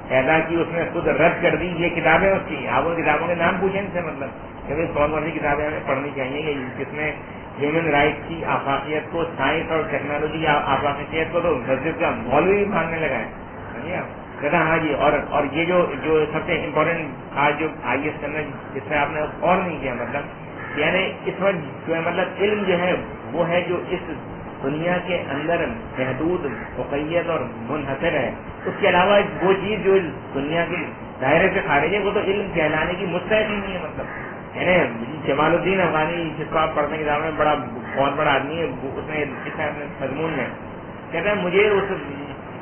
پیدا کی اس نے خود رد کر دی. یہ کتابیں اس کی, آپ ان کتابوں کے نام پوچھیں ان سے, مطلب کہ کون کون سی کتابیں ہمیں پڑھنی چاہیے کہ جس میں ہیومن رائٹ کی آفاقیت کو, سائنس اور ٹیکنالوجی آفاقیت کو تو مسجد کا مولوی ماننے لگا ہے. سمجھے آپ کہتا ہاں جی. اور یہ جو سب سے امپورٹنٹ آج جو آئی ایس کرنا جس میں آپ نے اور نہیں کیا, مطلب یعنی اس وقت جو ہے مطلب علم جو ہے وہ ہے جو اس دنیا کے اندر محدود, مقید اور منحصر ہے. اس کے علاوہ وہ چیز جو دنیا کے دائرے سے خارج ہے وہ تو علم کہلانے کی مستحق ہی نہیں ہے. مطلب یعنی جمال الدین افغانی جس کو آپ پڑھنے کی کتاب میں بہت بڑا آدمی ہے, اس نے اس مضمون میں کہتا ہے مجھے اس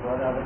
2000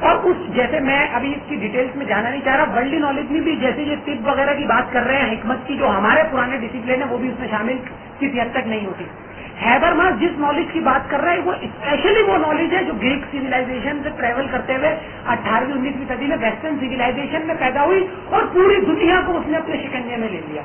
اور اس جیسے میں ابھی اس کی ڈیٹیلز میں جانا نہیں چاہ رہا، ورلڈ نالج میں بھی جیسے یہ طب وغیرہ کی بات کر رہے ہیں، حکمت کی جو ہمارے پرانے ڈسپلن ہے وہ بھی اس میں شامل کسی حد تک نہیں ہوتی. ہیبرماس جس نالج کی بات کر رہے ہیں وہ اسپیشلی وہ نالج ہے جو گریک سیویلائزیشن سے ٹریول کرتے ہوئے 18ویں 19ویں صدی میں ویسٹرن سیویلائزیشن میں پیدا ہوئی اور پوری دنیا کو اس نے اپنے شکنجے میں لے لیا.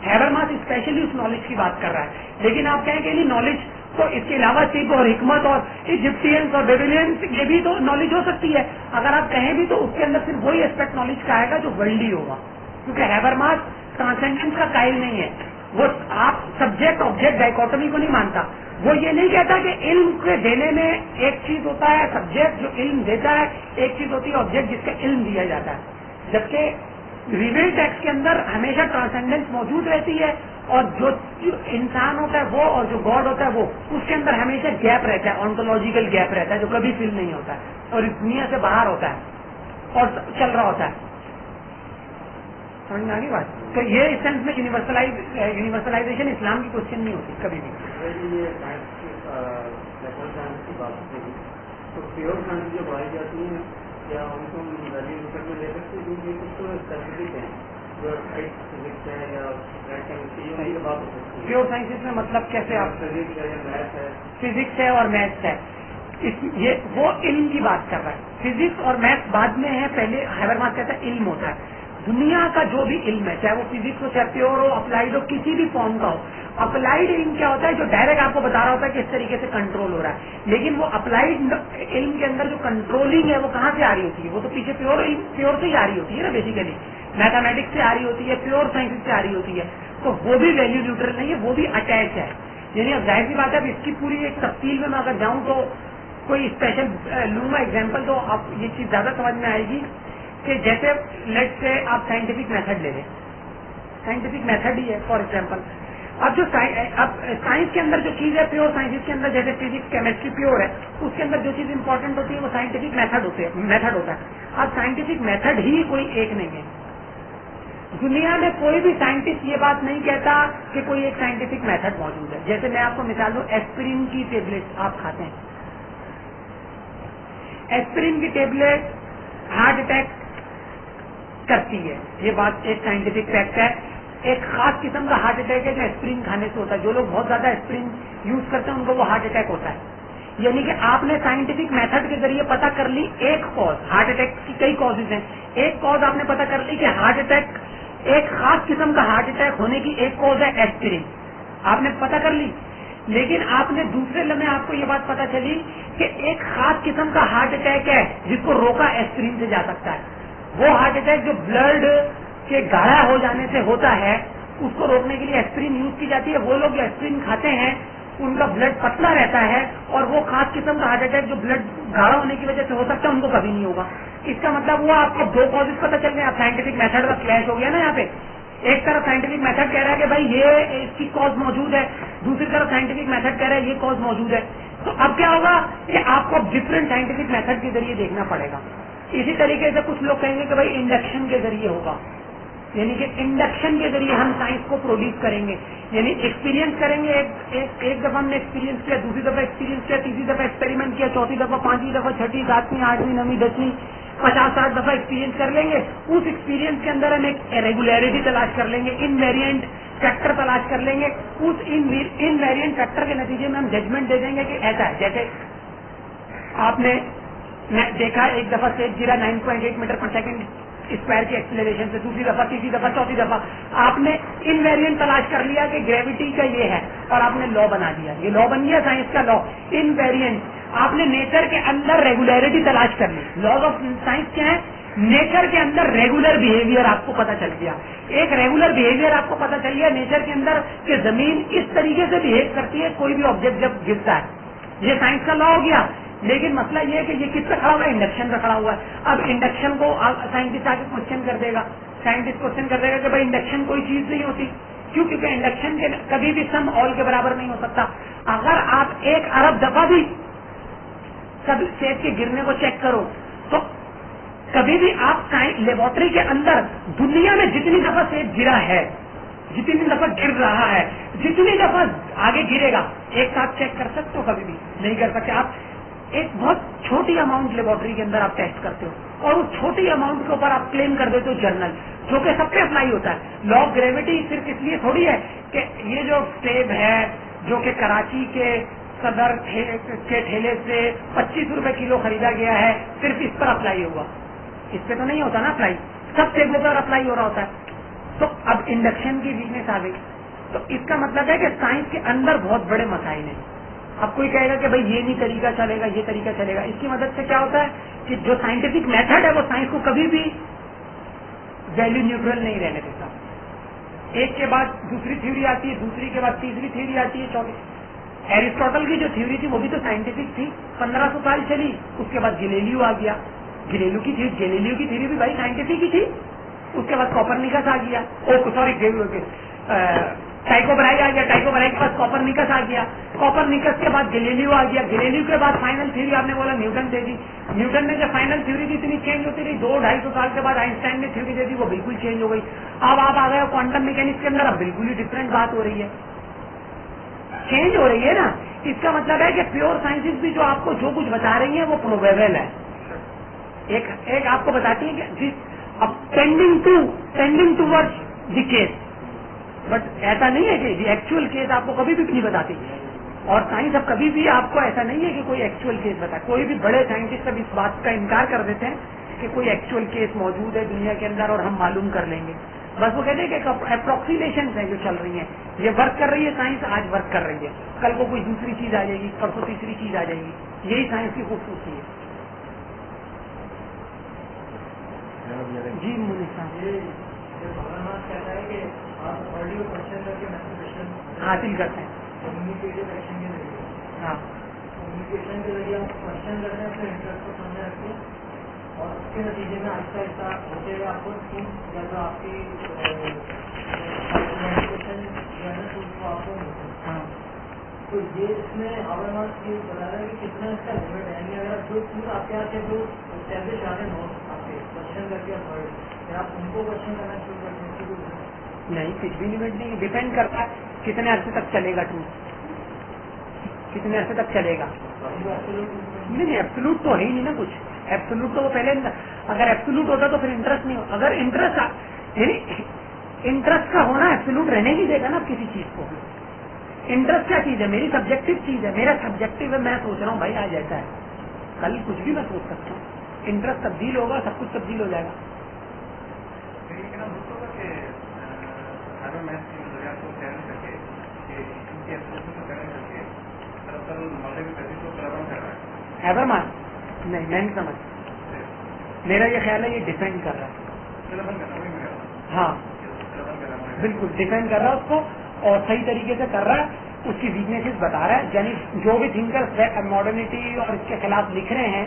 ہیبرماس اسپیشلی اس نالج کی بات کر رہا ہے. لیکن آپ کہیں کہ نالج تو اس کے علاوہ طب اور حکمت اور ایجپٹینس اور بیبیلینس یہ بھی تو نالج ہو سکتی ہے. اگر آپ کہیں بھی تو اس کے اندر صرف وہی اسپیکٹ نالج کا آئے گا جو ورلڈلی ہوگا، کیونکہ ہیبرماس ٹرانسینڈنس کا قائل نہیں ہے. وہ آپ سبجیکٹ آبجیکٹ ڈائکوٹمی کو نہیں مانتا. وہ یہ نہیں کہتا کہ علم کے دینے میں ایک چیز ہوتا ہے سبجیکٹ جو علم دیتا ہے، ایک چیز ہوتی ہے آبجیکٹ جس کا علم دیا جاتا ہے. جبکہ ریویل ٹیکسٹ کے اندر ہمیشہ ٹرانسینڈنس موجود رہتی ہے، اور جو انسان ہوتا ہے وہ اور جو گاڈ ہوتا ہے وہ، اس کے اندر ہمیشہ گیپ رہتا ہے، آنٹولوجیکل گیپ رہتا ہے جو کبھی فل نہیں ہوتا ہے اور اس دنیا سے باہر ہوتا ہے اور چل رہا ہوتا ہے. سمجھ میں آ گئی بات؟ تو یہ اس سینس میں یونیورسلائزیشن اسلام کی کوشچن نہیں ہوتی کبھی بھی. تو پیور سائنس جو پڑھائی جاتی ہیں کیا ان کو ویلیو میں لے سکتے ہیں؟ کیونکہ کچھ تو سائنٹیفک ہیں جو فزکس ہے یا کیمسٹری بات ہو سکتی ہے. پیور سائنسز میں مطلب کیسے آپ فزکس ہے یا میتھ ہے، فزکس ہے اور میتھس ہے، یہ وہ علم کی بات کر رہا ہے. فزکس اور میتھس بعد میں ہے، پہلے ہیبرماس کہتا ہے علم ہوتا ہے. دنیا کا جو بھی علم ہے چاہے وہ فزکس ہو چاہے پیور ہو اپلائیڈ ہو کسی بھی فارم کا ہو، اپلائیڈ علم کیا ہوتا ہے جو ڈائریکٹ آپ کو بتا رہا ہوتا ہے کہ اس طریقے سے کنٹرول ہو رہا ہے. لیکن وہ اپلائیڈ علم کے اندر جو کنٹرولنگ ہے وہ کہاں سے آ رہی ہوتی ہے؟ وہ تو پیچھے پیور سے ہی آ رہی ہوتی ہے نا، بیسیکلی میتھمیٹکس سے آ رہی ہوتی ہے، پیور سائنس سے آ رہی ہوتی ہے. تو وہ بھی ویلیو نیوٹرل نہیں ہے، وہ بھی اٹیچ ہے. یعنی اب ظاہر سی بات ہے اب اس کی پوری ایک تفصیل میں اگر جاؤں تو کوئی اسپیشل لوں گا ایگزامپل تو آپ یہ چیز زیادہ سمجھ میں آئے گی کہ جیسے لیٹ سے آپ سائنٹیفک میتھڈ لے لیں، سائنٹیفک میتھڈ ہی ہے فار ایگزامپل. اب جو اب سائنس کے اندر جو چیز ہے پیور سائنس کے اندر جیسے فزکس کیمسٹری پیور ہے، اس کے اندر جو چیز امپورٹنٹ ہوتی ہے وہ سائنٹیفک میتھڈ ہوتا ہے. اب سائنٹیفک میتھڈ ہی کوئی ایک نہیں ہے. دنیا میں کوئی بھی سائنٹسٹ یہ بات نہیں کہتا کہ کوئی ایک سائنٹیفک میتھڈ موجود ہے. جیسے میں آپ کو مثال دوں، ایسپرین کی ٹیبلٹ آپ کھاتے ہیں، ایسپرین کی ٹیبلٹ ہارٹ اٹیک کرتی ہے، یہ بات ایک سائنٹیفک فیکٹ ہے. ایک خاص قسم کا ہارٹ اٹیک ہے جو ایسپرین کھانے سے ہوتا ہے. جو لوگ بہت زیادہ ایسپرین یوز کرتے ہیں ان کو وہ ہارٹ اٹیک ہوتا ہے. یعنی کہ آپ نے سائنٹیفک میتھڈ کے ذریعے پتا کر لی ایک کاز، ہارٹ اٹیک کی کئی کازز ہیں، ایک کاز آپ نے پتا کر لی کہ ہارٹ اٹیک ایک خاص قسم کا ہارٹ اٹیک ہونے کی ایک کاز ہے ایسپرین، آپ نے پتا کر لی. لیکن آپ نے دوسرے لمحے آپ کو یہ بات پتا چلی کہ ایک خاص قسم کا ہارٹ اٹیک ہے جس کو روکا ایسپرین سے جا سکتا ہے. وہ ہارٹ اٹیک جو بلڈ کے گاڑھا ہو جانے سے ہوتا ہے اس کو روکنے کے لیے ایسپرین یوز کی جاتی ہے. وہ لوگ جو ایسپرین کھاتے ہیں ان کا بلڈ پتلا رہتا ہے اور وہ خاص قسم کا ہارٹ اٹیک جو بلڈ گاڑھا ہونے کی وجہ سے ہو سکتا ہے ان کو کبھی نہیں ہوگا. اس کا مطلب ہوا آپ کو دو کازز پتا چل گئے. اب سائنٹیفک میتھڈ کا کلیش ہو گیا نا یہاں پہ. ایک طرف سائنٹیفک میتھڈ کہہ رہا ہے کہ بھائی یہ اس کی کاز موجود ہے، دوسری طرف سائنٹیفک میتھڈ کہہ رہا ہے یہ کاز موجود ہے. تو اب کیا ہوگا کہ آپ کو ڈفرینٹ سائنٹیفک میتھڈ کے ذریعے دیکھنا پڑے گا. اسی طریقے سے کچھ لوگ کہیں گے کہ بھائی انڈکشن کے ذریعے ہوگا، یعنی کہ انڈکشن کے ذریعے ہم سائنس کو پروڈیوس کریں گے. یعنی ایکسپیرینس کریں گے، ایک دفعہ ہم نے ایکسپیرینس کیا، دوسری دفعہ ایکسپیرینس کیا، تیسری دفعہ ایکسپیریمنٹ کیا، چوتھی دفعہ، پانچویں دفعہ، چھٹی، ساتویں، آٹھویں، نویں، 10ویں، 50-60 دفعہ ایکسپیرینس کر لیں گے. اس ایکسپیرینس کے اندر ہم ایک ریگولیرٹی تلاش کر لیں گے، انویریئنٹ فیکٹر تلاش کر لیں گے. اس انویریئنٹ فیکٹر کے نتیجے میں ہم ججمنٹ دے دیں گے کہ ایسا ہے. جیسے آپ نے دیکھا ایک دفعہ سیب گرا 9.8 میٹر پر سیکنڈ اسکوائر کی ایکسلریشن سے، دوسری دفعہ، تیسری دفعہ، چوتھی دفعہ آپ نے انویریئنٹ تلاش کر لیا کہ گریوٹی کا یہ ہے اور آپ نے لا بنا دیا. یہ لا بن گیا سائنس کا لا انویریئنٹ. آپ نے نیچر کے اندر ریگولیرٹی تلاش کر لی. لاز آف سائنس کیا ہے؟ نیچر کے اندر ریگولر بہیویئر آپ کو پتا چل گیا. ایک ریگولر بہیویئر آپ کو پتا چل گیا نیچر کے اندر کہ زمین اس طریقے سے بہیو کرتی ہے کوئی بھی آبجیکٹ جب گرتا ہے. یہ سائنس کا لا ہو گیا. لیکن مسئلہ یہ ہے کہ یہ کس پہ کھڑا ہوا ہے؟ انڈکشن پہ کھڑا ہوا ہے. اب انڈکشن کو سائنٹسٹ آ کے کوشچن کر دے گا، سائنٹسٹ کوشچن کر دے گا کہ بھائی انڈکشن کوئی چیز نہیں ہوتی. کیوں؟ کیونکہ انڈکشن کے کبھی بھی سم آل کے برابر نہیں ہو سکتا. اگر آپ 1 ارب دفعہ بھی سب سیب کے گرنے کو چیک کرو تو کبھی بھی آپ لیبورٹری کے اندر دنیا میں جتنی دفعہ سیب گرا ہے، جتنی دفعہ گر رہا ہے، جتنی دفعہ آگے گرے گا، ایک ساتھ چیک کر سکتے ہو؟ کبھی بھی نہیں کر سکتے. آپ ایک بہت چھوٹی اماؤنٹ لیبورٹری کے اندر آپ ٹیسٹ کرتے ہو اور اس چھوٹی اماؤنٹ کے اوپر آپ کلیم کر دیتے ہو جرنل، جو کہ سب پہ اپلائی ہوتا ہے. لا آف گریوٹی صرف اس لیے تھوڑی ہے کہ یہ جو سیب ہے جو کہ کراچی کے صدر کے ٹھیلے سے 25 روپے کلو خریدا گیا ہے صرف اس پر اپلائی ہوگا، اس پہ تو نہیں ہوتا نا اپلائی، سب سیبوں پر اپلائی ہو رہا ہوتا ہے. تو اب انڈکشن کی ویکنیس آ گئی. تو اس کا مطلب ہے کہ سائنس کے اندر بہت بڑے مسائل ہیں. اب کوئی کہے گا کہ بھائی یہ نہیں طریقہ چلے گا، یہ طریقہ چلے گا. اس کی مدد سے کیا ہوتا ہے کہ جو سائنٹیفک میتھڈ ہے وہ سائنس کو کبھی بھی ویلیو نیوٹرل نہیں رہنے دیتا. ایک کے بعد دوسری تھیوری آتی ہے، دوسری کے بعد تیسری تھیوری آتی ہے، چوتھی. ایرسٹوٹل کی جو تھیوری تھی وہ بھی تو سائنٹیفک تھی، 1500 سال چلی. اس کے بعد گلیلیو آ گیا، گلیلیو کی تھیوری بھی بھائی سائنٹیفک ہی تھی. اس کے بعد کوپرنیکس آ گیا، ٹائکو برائی آ گیا، ٹائکو برائی کے بعد کوپرنیکس آ گیا، کوپرنیکس کے بعد گلیلیو آ گیا، گلیلیو کے بعد فائنل تھیوری آپ نے بولا نیوٹن دے دی. نیوٹن نے جب فائنل تھیوری دی اتنی چینج ہوتی رہی، 200-250 سال کے بعد آئنسٹائن نے تھیوری دے دی، وہ بالکل چینج ہو گئی. اب آپ آ گئے کوانٹم میکینکس کے اندر، اب بالکل ہی ڈفرینٹ بات ہو رہی ہے، چینج ہو رہی ہے نا. اس کا مطلب ہے کہ پیور سائنسز بھی جو آپ کو جو کچھ بتا رہی ہیں وہ پروبیبل ہے. ایک آپ کو بتاتی ہے کہ اب tending toward the case, but ایسا نہیں ہے کہ ایکچوئل کیس آپ کو کبھی بھی نہیں بتاتی. اور سائنس اب کبھی بھی آپ کو ایسا نہیں ہے کہ کوئی ایکچوئل کیس بتائے. کوئی بھی بڑے سائنٹسٹ اب اس بات کا انکار کر دیتے ہیں کہ کوئی ایکچوئل کیس موجود ہے دنیا کے اندر اور ہم معلوم کر لیں گے. بس وہ کہتے ہیں کہ اپروکسیمیشنز ہیں جو چل رہی ہیں، یہ ورک کر رہی ہے سائنس، آج ورک کر رہی ہے، کل کو کوئی دوسری چیز آ جائے گی، پرسوں تیسری چیز آ جائے گی. یہی سائنس کی خوبصورتی ہے. جی مونس صاحب کہتا ہے کہ آپ آڈیو کوشچن کر کے میسج حاصل کرتے ہیں. کمیونیکیشن ایکشن کے ذریعے، ہاں کمیونیکیشن کے ذریعے آپ کوشچن کرتے ہیں، اپنے انٹرسٹ کو سامنے رکھتے ہیں اور اس کے نتیجے میں آہستہ آہستہ ہوتے ہوئے آپ کو جب آپ کی کمیونیکیشن جو ہے نا تو آپ کو ملتے ہیں. ہاں تو یہ اس میں آورمارک یہ بتا رہا ہے کہ کتنا اس کا لمٹ ہے. یعنی اگر جو چیز آپ کے آتے ہیں جو اسٹیبلش آتے ہیں نوٹ آپ کے کوشچن کر کے اور آپ ان کو کوشچن کرنا شروع کرتے ہیں نہیں، کچھ بھی لمٹ نہیں، ڈیپینڈ کرتا ہے کتنے عرصے تک چلے گا ٹور، کتنے عرصے تک چلے گا. نہیں ایبسولوٹ تو ہے ہی نہیں نا کچھ. ایبسولوٹ تو وہ پہلے اگر ایبسولوٹ ہوتا تو پھر انٹرسٹ نہیں ہو. اگر انٹرسٹ کا ہونا ایبسولوٹ رہنے نہیں دے گا نا کسی چیز کو. انٹرسٹ کیا چیز ہے؟ میری سبجیکٹو چیز ہے، میرا سبجیکٹو ہے، میں سوچ رہا ہوں بھائی آج ایسا ہے، کل کچھ بھی میں سوچ سکتا ہوں. انٹرسٹ تبدیل ہوگا، سب کچھ تبدیل ہو جائے گا. ایورمان نہیں، میں نہیں سمجھ. میرا یہ خیال ہے یہ ڈیپینڈ کر رہا ہے. ہاں بالکل ڈیپینڈ کر رہا ہے اس کو، اور صحیح طریقے سے کر رہا ہے، اس کی ویکنیسز بتا رہا ہے. یعنی جو بھی تھنکر ماڈرنٹی اور اس کے خلاف لکھ رہے ہیں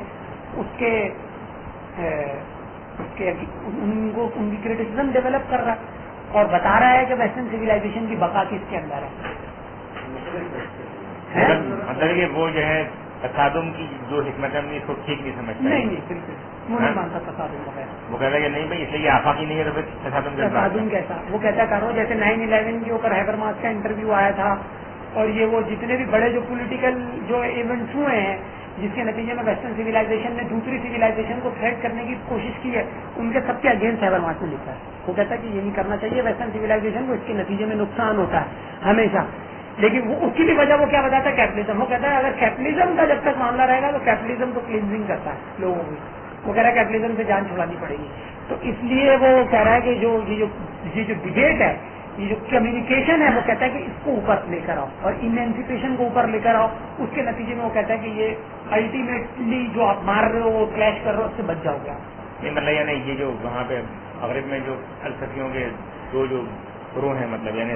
ان کی کریٹیسزم ڈیولپ کر رہا ہے اور بتا رہا ہے کہ ویسٹرن سویلائزیشن کی بقا کس کے اندر ہے. مطلب کہ وہ جو ہے تصادم کی جو حکمت عملی اس کو ٹھیک نہیں سمجھتا. نہیں بالکل وہ نہیں مانتا تصادم وغیرہ. وہ کہتا ہے کہ نہیں بھائی اس لیے یہ آفاقی نہیں ہے تو پھر تصادم کیسا. وہ کہتا کرو جیسے 9/11 کے اوپر ہیبرماس کا انٹرویو آیا تھا اور یہ وہ جتنے بھی بڑے جو پولیٹیکل جو ایونٹس ہوئے ہیں جس کے نتیجے میں ویسٹرن سویلائزیشن نے دوسری سویلائزیشن کو تھریٹ کرنے کی کوشش کی ہے، ان کے سب کے اگینسٹ ہیبرماس نے لکھا ہے. وہ کہتا ہے کہ یہ نہیں کرنا چاہیے ویسٹرن سویلائزیشن کو، اس کے نتیجے میں نقصان ہوتا ہے ہمیشہ. لیکن وہ اس کی بھی وجہ وہ کیا بتاتا ہے؟ کیپٹلزم. وہ کہتا ہے اگر کیپٹلزم کا جب تک معاملہ رہے گا تو کیپٹلزم تو کلینزنگ کرتا ہے لوگوں کی. وہ کہہ رہا ہے کیپٹلزم سے جان چھڑانی پڑے گی. تو اس لیے وہ کہہ رہا ہے کہ یہ جو ڈبیٹ ہے، یہ جو کمیونیکیشن ہے، وہ کہتا ہے کہ اس کو اوپر لے کر آؤ اور ایمینسیپیشن کو اوپر لے کر آؤ. اس کے نتیجے میں وہ کہتا ہے کہ یہ الٹیمیٹلی جو آپ مار رہے ہو کلیش کر رہے ہو اس سے بچ جاؤ گے. یہ مطلب یعنی یہ جو وہاں پہ مغرب میں جو فلسفیوں کے دو جو گروہ ہیں، مطلب یعنی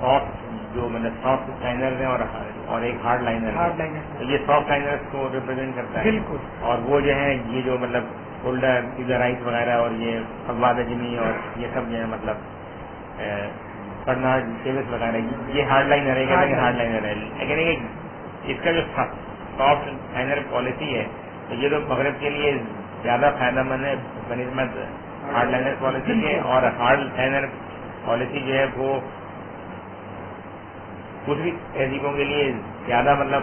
سافٹ جو مطلب سافٹ لائنر ہیں اور ایک ہارڈ لائنر ہے، تو یہ سافٹ لائنر کو ریپرزینٹ کرتا ہے. بالکل. اور وہ جو ہیں یہ جو مطلب اولڈر رائٹ وغیرہ اور یہ فواد اجمی اور یہ سب جو ہے مطلب فرناڈ ڈیوس وغیرہ یہ ہارڈ لائنر ہے. ہارڈ لائنر ہے، لیکن اس کا جو سافٹ لائنر پالیسی ہے تو یہ تو مغرب کے لیے زیادہ فائدہ مند ہے بنسبت ہارڈ لائنر پالیسی کے. اور ہارڈ لائنر پالیسی جو ہے وہ دوسری تہذیبوں کے لیے زیادہ مطلب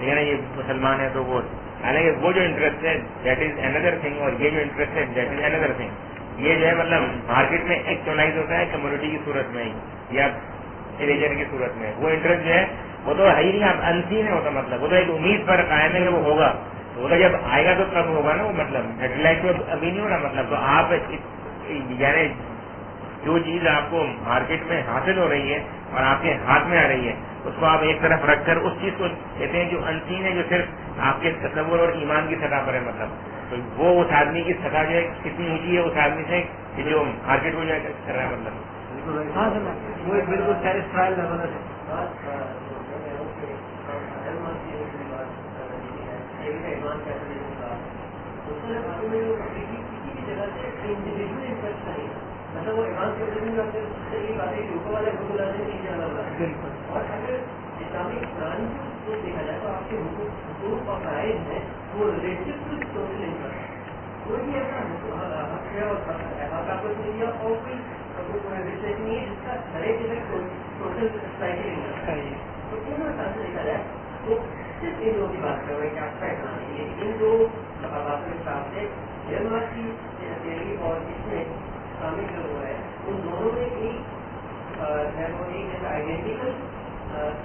ٹھیک ہے نا, یہ مسلمان ہے تو وہ, حالانکہ وہ جو انٹرسٹ ہے دیٹ از اندر تھنگ, اور یہ جو انٹرسٹ ہے دیٹ از اندر تھنگ. یہ جو ہے مطلب مارکیٹ میں ایکچولائز ہوتا ہے کمیونٹی کی صورت میں یا ریلیجن کی صورت میں. وہ انٹرسٹ جو ہے وہ تو ہے ہی نہیں, آپ انسین ہے ہوتا, مطلب وہ تو ایک امید پر قائم ہے کہ وہ ہوگا, تو وہ تو جب آئے گا تو تب ہوگا نا وہ, مطلب سیٹلائٹ تو ابھی نہیں ہونا. مطلب تو آپ یعنی جو چیز آپ کو مارکیٹ میں حاصل ہو رہی ہے اور آپ کے ہاتھ میں آ رہی ہے اس کو آپ ایک طرف رکھ کر اس چیز کو کہتے ہیں جو انسین ہے, جو صرف آپ کے تصور اور ایمان کی سطح پر ہے. مطلب تو وہ اس آدمی کی سطح جو ہے کتنی اونچی ہے اس آدمی سے کہ جو مارکیٹ کو جو ہے کر رہا ہے. مطلب ہاں سر وہ بالکل سیٹسفائی لیول ہے. مطلب وہ ایڈوانس سے یہ بات ہے کہ اوپر والے حقوق لازم نہیں جانا ہوگا. اور اگر اسلامک قرآن کو دیکھا جائے تو آپ کے حقوق اور فرائض ہیں وہ ریلیٹو ٹو سوشل انٹرسٹ, کوئی بھی ایسا حق ہے اور حق آپ کو دیا اور کوئی نہیں ہے جس کا ہر ایک جگہ سوشل سوسائٹی انٹرسٹ ہے. تو ان حساب سے دیکھا جائے تو صرف ان لوگوں کی بات کر رہے ہیں کہ آپ کا احسان ہے, لیکن ان دو باتوں کے حساب سے جنوات کی تحریری اور اس میں اسلامک جو ہوا ہے ان دونوں میں ایک آئیڈینٹیکل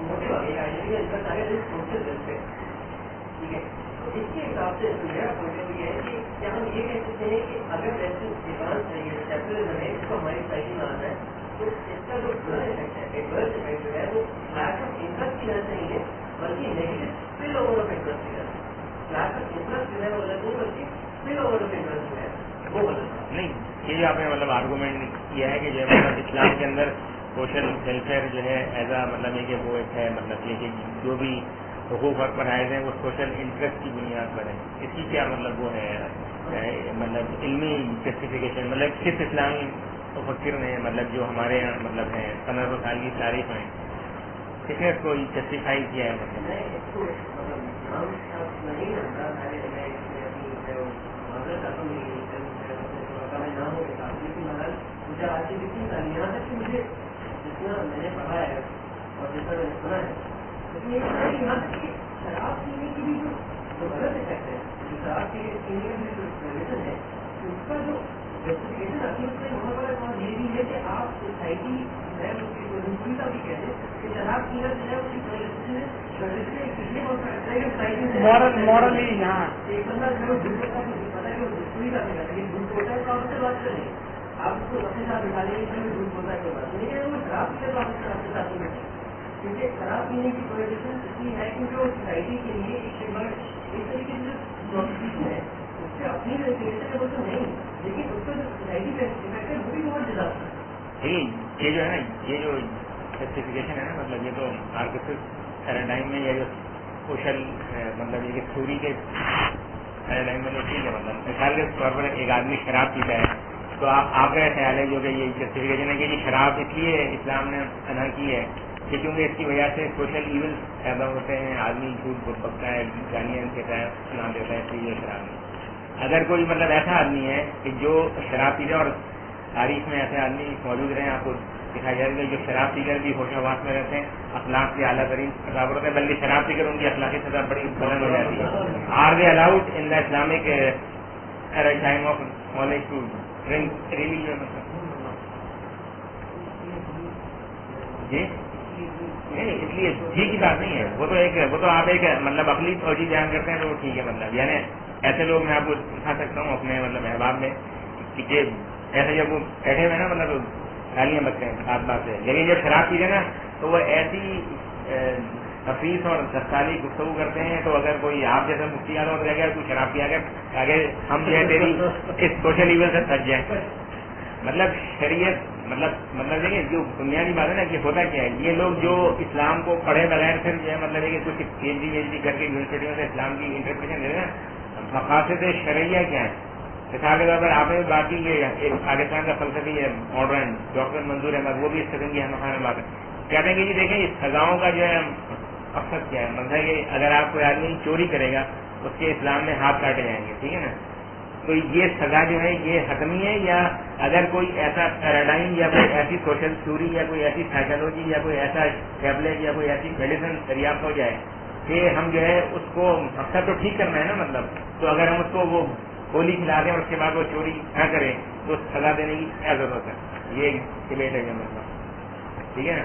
موٹو آ گیا, آئیڈینٹیکل انٹرسٹ آ گیا سوشل ویلفیئر. ٹھیک ہے, تو اس کے حساب سے میرا پوائنٹ آف ویو یہ ہے کہ کیا ہم یہ کہہ سکتے ہیں کہ اگر ویسے ایڈوانس چاہیے سیکولرزم ہے اس کو ہماری سوسائٹی میں آنا ہے تو اس کا جو برا افیکٹ ہے, ایڈورس افیکٹ جو ہے وہ لیک آف انٹرسٹ کی وجہ سے نہیں ہے بلکہ negative spell over of interest کی وجہ سے. لیک آف انٹرسٹ جو ہے وہ غلط نہیں بلکہ اسپل اوور آف انٹرسٹ جو ہے وہ غلط نہیں. یہ جو آپ نے مطلب آرگومنٹ کیا ہے کہ جو مطلب اسلام کے اندر سوشل ویلفیئر جو ہے ایز اے مطلب یہ کہ وہ ایک ہے, مطلب یہ کہ جو بھی حقوق اور فرائض ہیں وہ سوشل انٹرسٹ کی بنیاد پر ہے, اس کی کیا مطلب وہ ہے مطلب علمی جسٹیفیکیشن, مطلب کس اسلامی مفکر نے مطلب جو ہمارے یہاں مطلب ہے 1500 سال کی تاریخ میں کس نے اس کو جسٹیفائی کیا ہے. یہاں تک کہ مجھے جتنا میں نے پڑھا ہے اور جتنا میں نے سنا ہے یہاں تک کہ شراب پینے کی بھی جو غلط افیکٹ ہے, جو شراب پینے کا جو پرویژن ہے اس کا جو جسٹیفکیشن آتی ہے اس میں وہاں پر بات یہ بھی ہے کہ آپ سوسائٹی ہے اس کی پوری کا بھی کہتے ہیں کہ شراب پینا جو ہے اس کی مورلی یہاں ایک بندہ جو پتا ہے کہ وہ پوری کا بھی کرتا ہے دودھ ہوتا ہے تو آپ سے بات کریں آپ اس کو اپنے ساتھ بٹھا لیں گے دودھ ہوتا ہے کوئی بات نہیں, لیکن وہ شراب پینے تو آپ کے ساتھ نہیں بیٹھے, کیونکہ شراب پینے کی پروہیبیشن اس لیے ہے کیونکہ وہ سوسائٹی کے لیے ایک طریقے سے پروسیسن ہے, اس سے اپنی ریلیشن ہے وہ تو نہیں, لیکن اس کا جو سوسائٹی کا افیکٹ ہے وہ بھی بہت زیادہ ہے. یہ جو ہے نا یہ جو جسٹیفکیشن ہے نا مطلب یہ تو مارکسسٹ پیراڈائم میں یہ جو سوشل مطلب یہ کہ تھیوری کے پیراڈائم میں تو ٹھیک ہے, مطلب مثال کے طور پر ایک آدمی شراب پیتا ہے تو آپ کا خیال ہے جو کہ یہ جسٹیفکیشن ہے کہ یہ شراب اس لیے اسلام نے منع کی ہے کہ کیونکہ اس کی وجہ سے سوشل ایول پیدا ہوتے ہیں, آدمی جھوٹ بکتا ہے, گالیاں دیتا ہے, سنا دیتا ہے, اس لیے شراب میں. اگر کوئی مطلب ایسا آدمی ہے کہ جو شراب پیتا ہے اور تاریخ میں ایسے آدمی موجود رہے ہیں آپ کو دکھائی جائے گا جو شراب پی کر بھی ہوش حواس میں رہتے ہیں, اخلاق کے اعلیٰ ترین خطاب ہوتے ہیں, بلکہ شراب پی کر ان کی اخلاقی سطح بڑی بلند ہو جاتی ہے. Are they allowed in the Islamic time of knowledge to drink really جو ہے جی نہیں اس لیے جی کی بات نہیں ہے, وہ تو آپ ایک مطلب عقلی توجہ بیان کرتے ہیں تو وہ ٹھیک ہے, مطلب یعنی ایسے لوگ میں آپ کو دکھا سکتا ہوں اپنے مطلب احباب میں کہ ایسے جب وہ بیٹھے ہوئے نا مطلب گالیاں بکتے ہیں بات بات سے, لیکن جب شراب پیتے نا تو وہ ایسی تفریح اور دستالی گفتگو کرتے ہیں, تو اگر کوئی آپ جیسا مفتی آتا تو کہہ تو شراب پیا کر آگے ہم جو ہے تیری اس سوشل ایول سے تھک جائیں. مطلب شریعت مطلب دیکھیے جو بنیادی بات ہے نا کہ ہوتا کیا ہے, یہ لوگ جو اسلام کو پڑھے بغیر پھر جو ہے مطلب ہے کہ کچھ پی ایچ ڈی کر کے یونیورسٹیوں سے اسلام کی انٹرپریشن دے رہے ہیں, مقاصد شرعیہ کیا ہے. مثال کے طور پر آپ نے بات کی کہ ایک پاکستان کا فلسفی ہے ماڈرن ڈاکٹر منظور احمد, وہ بھی اس قسم کی ہم خانہ بات ہے, کہتے ہیں کہ جی دیکھیں اس سزاؤں کا جو ہے مقصد کیا ہے, مطلب ہے کہ اگر آپ کوئی آدمی چوری کرے گا اس کے اسلام میں ہاتھ کاٹے جائیں گے, ٹھیک ہے نا, تو یہ سزا جو ہے یہ حتمی ہے, یا اگر کوئی ایسا پیراڈائم یا کوئی ایسی سوشل تھیوری یا کوئی ایسی سائیکالوجی یا کوئی ایسا ٹیبلٹ یا کوئی ایسی میڈیسن دریافت ہو جائے کہ ہم جو ہے اس کو مقصد تو ٹھیک کرنا ہے نا مطلب، تو اگر ہم اس کو وہ گولی کھلا دیں اور اس کے بعد وہ چوری نہ کرے تو سزا دینے کی کیا ضرورت ہے؟ یہ ڈبیٹ ہے مطلب، ٹھیک ہے نا.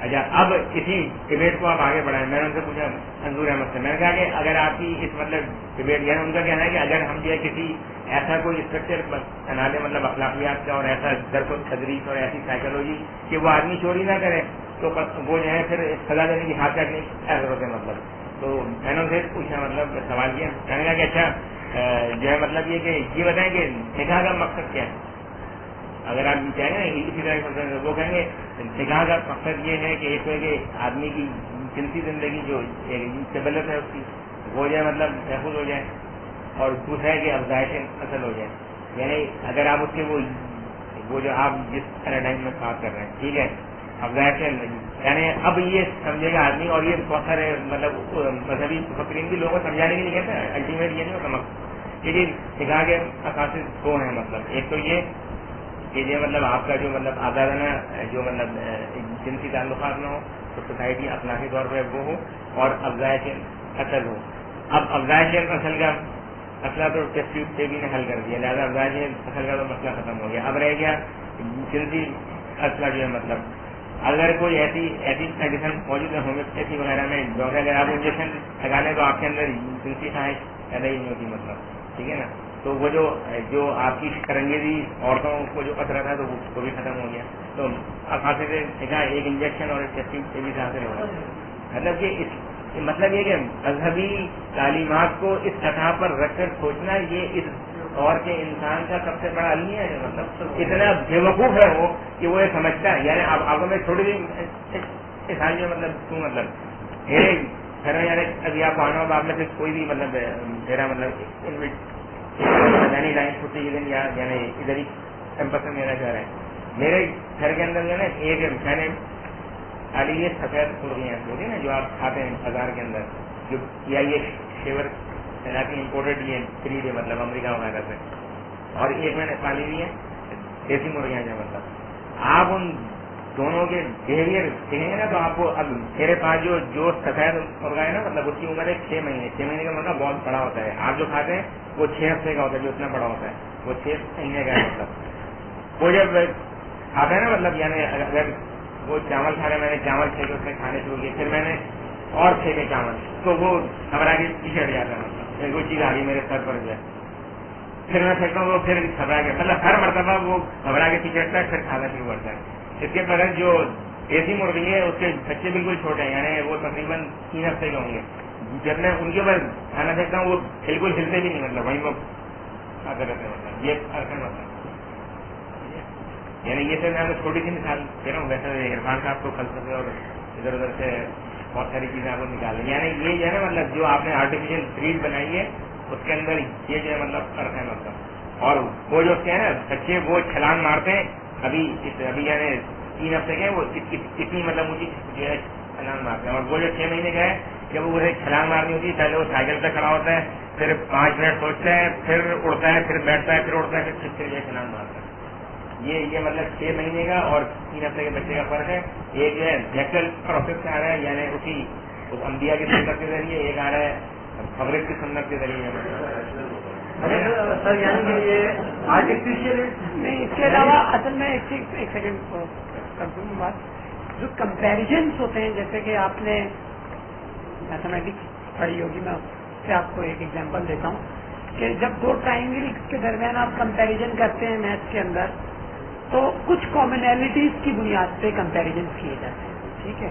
اچھا اب اسی ڈبیٹ کو آپ آگے بڑھائیں. میں نے ان سے پوچھا منظور احمد سے، میں نے کہا کہ اگر آپ کی اس مطلب ڈبیٹ یعنی ان کا کہنا ہے کہ اگر ہم جو ہے کسی ایسا کوئی اسٹرکچر بنا لیں مطلب اخلاقیات کا اور ایسا درس و تدریس اور ایسی سائیکالوجی کہ وہ آدمی چوری نہ کرے تو وہ جو ہے پھر سزا دینے کی ہاتھ کرنے کی کیا ضرورت ہے مطلب. تو میں نے ان سے پوچھا مطلب سوال کیا، میں نے کہا کہ اچھا جو ہے مطلب یہ کہ یہ بتائیں کہ نکاح کا مقصد کیا ہے. اگر آپ یہ کہیں گے اسی طرح وہ کہیں گے نکاح کا مقصد یہ ہے کہ ایک ہے کہ آدمی کی جنسی زندگی جو ڈیولپ ہے اس کی وہ جو ہے مطلب محفوظ ہو جائے، اور دوسرا ہے کہ افزائش اصل ہو جائے. یعنی اگر آپ اس کے وہ جو آپ جس پیراڈائم میں بات کر رہے ہیں ٹھیک ہے افزائش یعنی اب یہ سمجھے گا آدمی، اور یہ بہت سارے مطلب مذہبی مفکرین بھی لوگوں کو سمجھانے کے لیے کہتے ہیں الٹیمیٹ یہ نہیں ہوتا مقصد. کیونکہ نکاح کے مقاصد دو ہیں مطلب، ایک تو یہ کہ یہ مطلب آپ کا جو مطلب آزادانہ جو مطلب جنسی تعلقات نہ ہو تو سوسائٹی اخلاقی طور پہ وہ ہو، اور افزائش اصل ہو. اب افزائش اصل کا مسئلہ تو ٹیسٹ بھی نے حل کر دیا، لہٰذا افزائش اصل کا تو مسئلہ ختم ہو گیا. اب رہ گیا جنسی اصلہ جو ہے مطلب اگر کوئی ایسی میڈیسن موجود ہے ہومیوپیتھی وغیرہ میں جو اگر آپ انجیکشن لگا لیں تو آپ کے اندر جنسی خواہش پیدا ہی نہیں ہوتی مطلب، ٹھیک ہے نا. تو وہ جو آپ کی شرنگیزی عورتوں کو جو خطرہ تھا تو وہ بھی ختم ہو گیا. تو اب حاصل سے ایک انجیکشن اور ایک ٹیسٹنگ سے بھی حاصل ہو گیا. مطلب کہ مطلب یہ کہ مذہبی تعلیمات کو اس سطح پر رکھ کر سوچنا یہ اس دور کے انسان کا سب سے بڑا المیہ ہے. مطلب اتنا بے وقوف ہے وہ کہ وہ یہ سمجھتا ہے. یعنی آپ کو میں چھوٹی سی مثال جو مطلب میرے گھر میں یعنی ابھی آپ آنا ہوگا آپ میں سے کوئی بھی مطلب میرا مطلب یعنی لائن چھوٹی یعنی ادھر ہی کیمپس میں میرا گھر ہے. میرے گھر کے اندر جو ہے نا ایک میں نے خالی یہ سفید مرغیاں ہوتی ہیں نا جو آپ کھاتے ہیں بازار کے اندر جو یا یہ شیور امپورٹڈ یہ 3D مطلب امریکہ وغیرہ سے، اور ایک میں نے پالی ہوئی ہے دیسی مرغیاں جو مطلب آپ ان دونوں کے بہیویئر دیکھیں گے نا تو آپ کو اب میرے پاس جو سفید مرغا ہے نا مطلب اس کی عمر ہے 6 مہینے. 6 مہینے کا مرغا بہت بڑا ہوتا ہے. آپ جو کھاتے ہیں وہ 6 ہفتے کا ہوتا ہے جو اتنا بڑا ہوتا ہے وہ 6 مہینے کا ہے. مطلب وہ جب کھاتا ہے نا مطلب یعنی اگر وہ چاول کھا رہے میں نے چاول پھینکے اس میں کھانے شروع کیے، پھر میں نے اور پھینکے چاول تو وہ گھبرا کے پیچھے ہٹ جاتا ہے. مطلب کوئی چیز آ رہی میرے سر پر جو ہے پھر میں پھینکتا ہوں وہ پھر گھبرا کے مطلب ہر مرتبہ وہ گھبرا کے پیچھے ہٹتا ہے پھر کھانا شروع کرتا ہے. اس کے برعکس جو دیسی مرغی ہے اس کے بچے بالکل چھوٹے ہیں یعنی وہ تقریباً 3 ہفتے کے ہوں گے. جب میں ان کے اوپر کھانا پھینکتا ہوں وہ بالکل ہلتے بھی نہیں مطلب وہیں وہ کھاتے رہتے ہیں. مطلب یہ فرق مطلب یعنی یہ تو میں چھوٹی سی مثال دے رہا ہوں. ویسے عرفان صاحب کو فلسفے اور ادھر ادھر سے بہت ساری چیزیں آپ کو نکال دیں. یعنی یہ جو ہے نا مطلب جو آپ نے آرٹیفیشیل بریڈ بنائی ہے اس کے اندر یہ جو ہے مطلب فرق ہے مطلب. اور وہ جو کیا ہے نا بچے وہ چھلانگ مارتے ہیں ابھی یعنی 3 ہفتے کے وہ اتنی مطلب اونچی جو ہے چھلانگ مارتے ہیں. اور وہ جو 6 مہینے کا ہے جب وہ اسے چھلانگ مارنی ہوتی ہے پہلے وہ سائیکل پہ کھڑا ہوتا ہے پھر 5 منٹ سوچتا ہے پھر اڑتا ہے پھر بیٹھتا ہے پھر اڑتا ہے پھر یہ چھلانگ مارتا ہے. یہ مطلب 6 مہینے کا اور 3 ہفتے کے بچے کا فرق ہے. ایک جو ہے نیچرل پروسیس سے آ رہا ہے یعنی اسی انبیاء کی سنت کے ذریعے، ایک آ رہا ہے خبرت کی سنت کے ذریعے. سر یعنی کہ یہ آرٹیفیشیل نہیں. اس کے علاوہ اصل میں ایک سیکنڈ کنفرم بات جو کمپیریزنس ہوتے ہیں جیسے کہ آپ نے میتھمیٹکس پڑھی ہوگی، میں اس سے آپ کو ایک ایگزامپل دیتا ہوں کہ جب 2 ٹرائنگل کے درمیان آپ کمپیریزن کرتے ہیں میتھس کے اندر تو کچھ کامنالٹیز کی بنیاد پہ کمپیریزن کیے جاتے ہیں. ٹھیک ہے.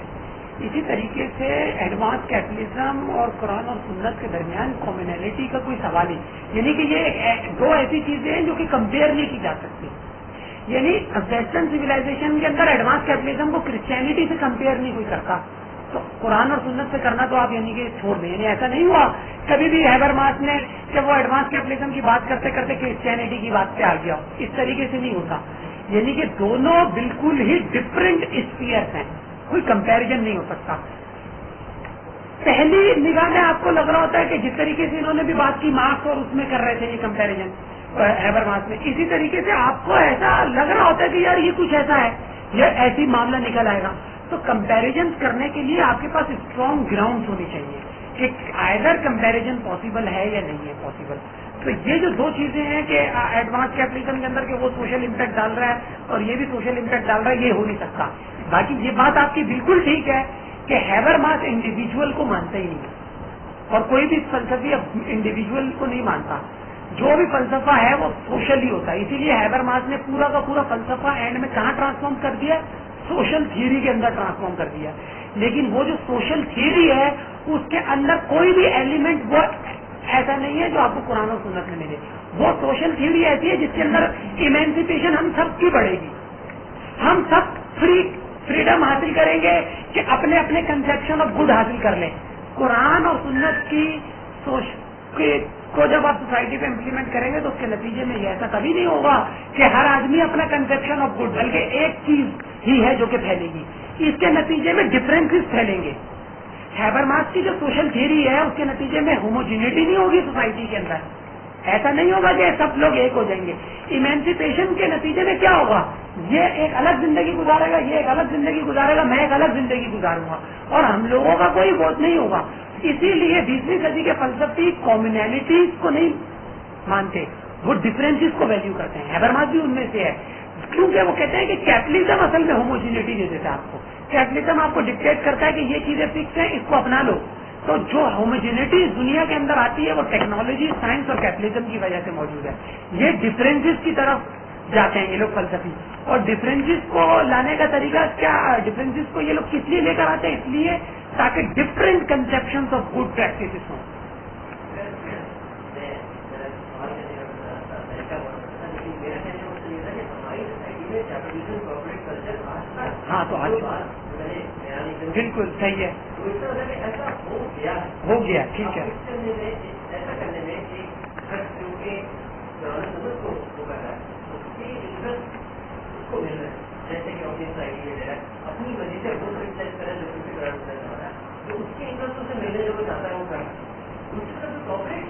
اسی طریقے سے ایڈوانس کیپٹلزم اور قرآن اور سنت کے درمیان کامنالٹی کا کوئی سوال نہیں، یعنی کہ یہ 2 ایسی چیزیں ہیں جو کہ کمپیئر نہیں کی جا سکتی. یعنی ویسٹرن سویلائزیشن کے اندر ایڈوانس کیپٹلزم کو کرسچینٹی سے کمپیئر نہیں کوئی کرتا، تو قرآن اور سنت سے کرنا تو آپ یعنی کہ چھوڑ دیں. یعنی ایسا نہیں ہوا کبھی بھی ہیبرماس نے کہ وہ ایڈوانس کیپٹلزم کی بات کرتے کرتے کرسچینٹی کی بات پہ آ گیا، اس طریقے سے نہیں ہوتا. یعنی کہ دونوں بالکل ہی ڈفرینٹ اسپیئرس ہیں، کوئی کمپیریزن نہیں ہو سکتا. پہلی نگاہ میں آپ کو لگ رہا ہوتا ہے کہ جس طریقے سے انہوں نے بھی بات کی مارکس اور اس میں کر رہے تھے یہ کمپیریزن ہیبرماس میں، اسی طریقے سے آپ کو ایسا لگ رہا ہوتا ہے کہ یار یہ کچھ ایسا ہے، یہ ایسی معاملہ نکل آئے گا. تو کمپیریزن کرنے کے لیے آپ کے پاس اسٹرانگ گراؤنڈ ہونی چاہیے. کہ آئدر کمپیریزن پاسبل ہے یا نہیں ہے پاسبل. تو یہ جو دو چیزیں ہیں کہ ایڈوانس کیپٹلزم کے اندر کہ وہ سوشل امپیکٹ ڈال رہا ہے اور یہ بھی سوشل امپیکٹ ڈال رہا ہے, یہ ہو نہیں سکتا. باقی یہ بات آپ کی بالکل ٹھیک ہے کہ ہیبرماس انڈیویجول کو مانتا ہی نہیں اور کوئی بھی فلسفی انڈیویجول کو نہیں مانتا. جو بھی فلسفہ ہے وہ سوشل ہی ہوتا ہے. اسی لیے ہیبرماس نے پورا کا پورا فلسفہ اینڈ میں کہاں ٹرانسفارم کر دیا, سوشل تھیوری کے اندر ٹرانسفارم کر دیا. لیکن وہ جو سوشل تھیوری ہے اس کے اندر کوئی بھی ایلیمنٹ وہ ایسا نہیں ہے جو آپ کو قرآن و سنت میں ملے. وہ سوشل تھیوری ایسی ہے جس کے اندر ایمینسیپیشن ہم سب کی بڑھے گی. ہم سب فریڈم حاصل کریں گے کہ اپنے اپنے کنسیپشن آف گڈ حاصل کر لیں. قرآن اور سنت کی سوچ کو جب آپ سوسائٹی پہ امپلیمنٹ کریں گے تو اس کے نتیجے میں یہ ایسا کبھی نہیں ہوگا کہ ہر آدمی اپنا کنسیپشن آف گڈ, بلکہ ایک چیز ہی ہے جو کہ پھیلے گی. اس کے نتیجے میں ڈفرینسز پھیلیں گے. ہیبرماس کی جو سوشل تھیوری ہے اس کے نتیجے میں ہوموجینٹی نہیں ہوگی سوسائٹی کے اندر. ایسا نہیں ہوگا کہ سب لوگ ایک ہو جائیں گے. ایمینسیپیشن کے نتیجے میں کیا ہوگا, یہ ایک الگ زندگی گزارے گا, یہ ایک الگ زندگی گزارے گا, میں ایک الگ زندگی گزاروں گا اور ہم لوگوں کا کوئی ووٹ نہیں ہوگا. اسی لیے 20ویں صدی کے فلسفی کمیونلٹیز کو نہیں مانتے, وہ ڈفرینسز کو ویلیو کرتے ہیں. ہیبرماس بھی ان میں سے ہے, کیونکہ وہ کہتے ہیں کہ کیپٹلزم اصل میں ہوموجینٹی دے دیتا ہے آپ کو. کیپٹلزم آپ کو ڈکٹیٹ کرتا ہے کہ یہ چیزیں فکس ہیں, اس کو اپنا لو. تو جو ہوموجینٹی اس دنیا کے اندر آتی ہے وہ ٹیکنالوجی, سائنس اور کیپٹلزم کی وجہ سے موجود ہے. یہ ڈفرینسز کی طرف جاتے ہیں یہ لوگ فلسفی. اور ڈفرینسز کو لانے کا طریقہ کیا, ڈفرینسز کو یہ لوگ کس لیے لے کر آتے ہیں, اس لیے تاکہ ڈفرینٹ کنسپشنز آف گڈ پریکٹسز ہوں. ہاں تو آج بالکل صحیح ہے, ہو گیا ٹھیک ہے. ایسا کرنے میں جیسے کہ اپنی سوسائٹی میں اپنی وجہ سے وہ ریپلیس کریں جو کسی طرح سے تو اس کے انٹرسٹ سے ملنے جو وہ چاہتا ہے وہ کرنا. دوسری طرف جو کارپوریٹ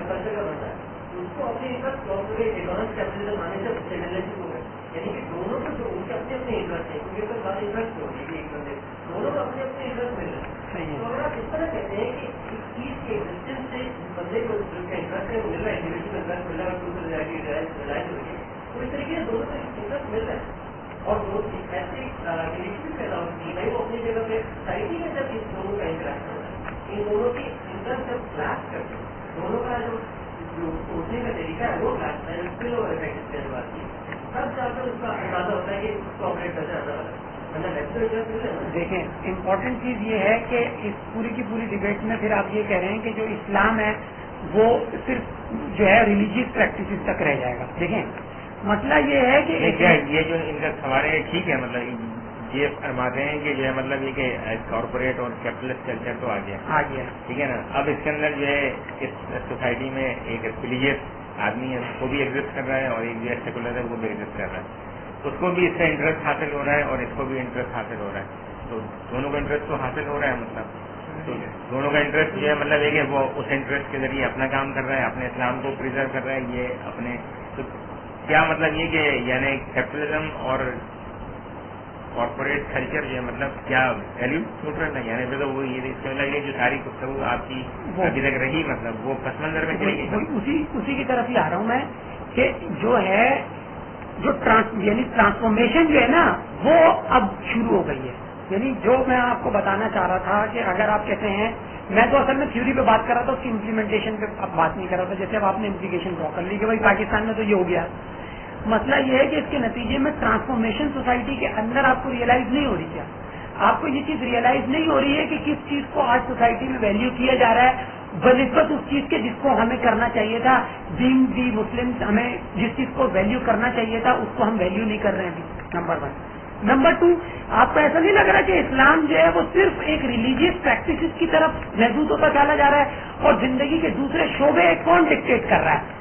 کلچر کا بنتا ہے اس کو اپنے انٹرسٹ کارپوریٹ ایڈوانس کیپٹلزم آنے سے سیملرشپ ہو گئے. یعنی کہ دونوں کو جو ان کے اپنے اپنے انٹرسٹ ہیں, کیونکہ تو سارے انٹرسٹ ہوگی کہ ایک بندے دونوں کو اپنے اپنے انٹرسٹ مل رہے ہیں. تو اگر آپ اس طرح کہتے ہیں کہ اس چیز کے ایگزسٹنس سے بندے کو جو انٹرسٹ ہے وہ مل رہا ہے, انڈیویجل انٹرسٹ مل رہا ہے, دوسرے ریلائز ہو گئی, تو اس طریقے سے دونوں کو انٹرسٹ مل رہا ہے. اور وہ ایسی کنیکشن پیدا ہوتی ہے وہ اپنی جگہ پہ سوسائٹی میں جب ان دونوں کا انٹریکشن ہوتا ہے, ان دونوں کی انٹرسٹ جب کلاس کرتے ہیں, دونوں کا جو سوچنے کا طریقہ ہے وہ کلاس ہے, پھر وہ افیکٹ کرنے والی ہے, تب جا کر اس کا اندازہ ہوتا ہے کہ اس کو آپریٹ کرنا زیادہ. دیکھیں امپورٹنٹ چیز یہ ہے کہ اس پوری کی پوری ڈبیٹ میں پھر آپ یہ کہہ رہے ہیں کہ جو اسلام ہے وہ صرف جو ہے ریلیجیس پریکٹسز تک رہ جائے گا. دیکھیں مسئلہ یہ ہے کہ یہ جو ان کا ہمارے ٹھیک ہے, مطلب یہ فرماتے ہیں کہ جو ہے مطلب یہ کہ کارپوریٹ اور کیپٹلسٹ کلچر تو آ گیا ٹھیک ہے نا. اب اس کے اندر جو ہے اس سوسائٹی میں ایک ریلیجیس آدمی ہے وہ بھی ایگزسٹ کر رہا ہے اور ایک جو سیکولر ہے وہ بھی ایگزسٹ کر رہا ہے. اس کو بھی اس کا انٹرسٹ حاصل ہو رہا ہے اور اس کو بھی انٹرسٹ حاصل ہو رہا ہے. تو دونوں کا انٹرسٹ تو حاصل ہو رہا ہے, مطلب تو دونوں کا انٹرسٹ جو ہے مطلب یہ کہ وہ اس انٹرسٹ کے ذریعے اپنا کام کر رہا ہے, اپنے اسلام کو پریزرو کر رہا ہے. یہ اپنے تو کیا مطلب یہ کہ یعنی کیپٹلزم اور کارپوریٹ کلچر جو ہے مطلب کیا ویلیو نیوٹرل ہے, یعنی مطلب وہ یہ اس کا جو ساری گفتگو آپ کی ابھی تک رہی مطلب وہ پس منظر میں چلے گی. اسی کی طرف ہی آ رہا ہوں میں کہ جو ہے جو یعنی ٹرانسفارمیشن جو ہے نا وہ اب شروع ہو گئی ہے. یعنی جو میں آپ کو بتانا چاہ رہا تھا کہ اگر آپ کہتے ہیں, میں تو اصل میں تھیوری پہ بات کر رہا تھا, اس کی امپلیمنٹیشن پہ اب بات نہیں کر رہا تھا. جیسے اب آپ نے امپلیکیشن ڈرا کر لی کہ بھائی پاکستان میں تو یہ ہو گیا. مسئلہ یہ ہے کہ اس کے نتیجے میں ٹرانسفارمیشن سوسائٹی کے اندر آپ کو ریئلائز نہیں ہو رہی. کیا آپ کو یہ چیز ریئلائز نہیں ہو رہی ہے کہ کس چیز کو آج سوسائٹی میں ویلیو کیا جا رہا ہے بنسبت اس چیز کے جس کو ہمیں کرنا چاہیے تھا. بینگ دی مسلم ہمیں جس چیز کو ویلیو کرنا چاہیے تھا اس کو ہم ویلیو نہیں کر رہے ہیں. نمبر 1. نمبر 2, آپ کو ایسا نہیں لگ رہا کہ اسلام جو ہے وہ صرف ایک ریلیجیس پریکٹسز کی طرف محدود ہوتا چلا جا رہا ہے اور زندگی کے دوسرے شعبے کون ڈکٹیٹ کر رہا ہے؟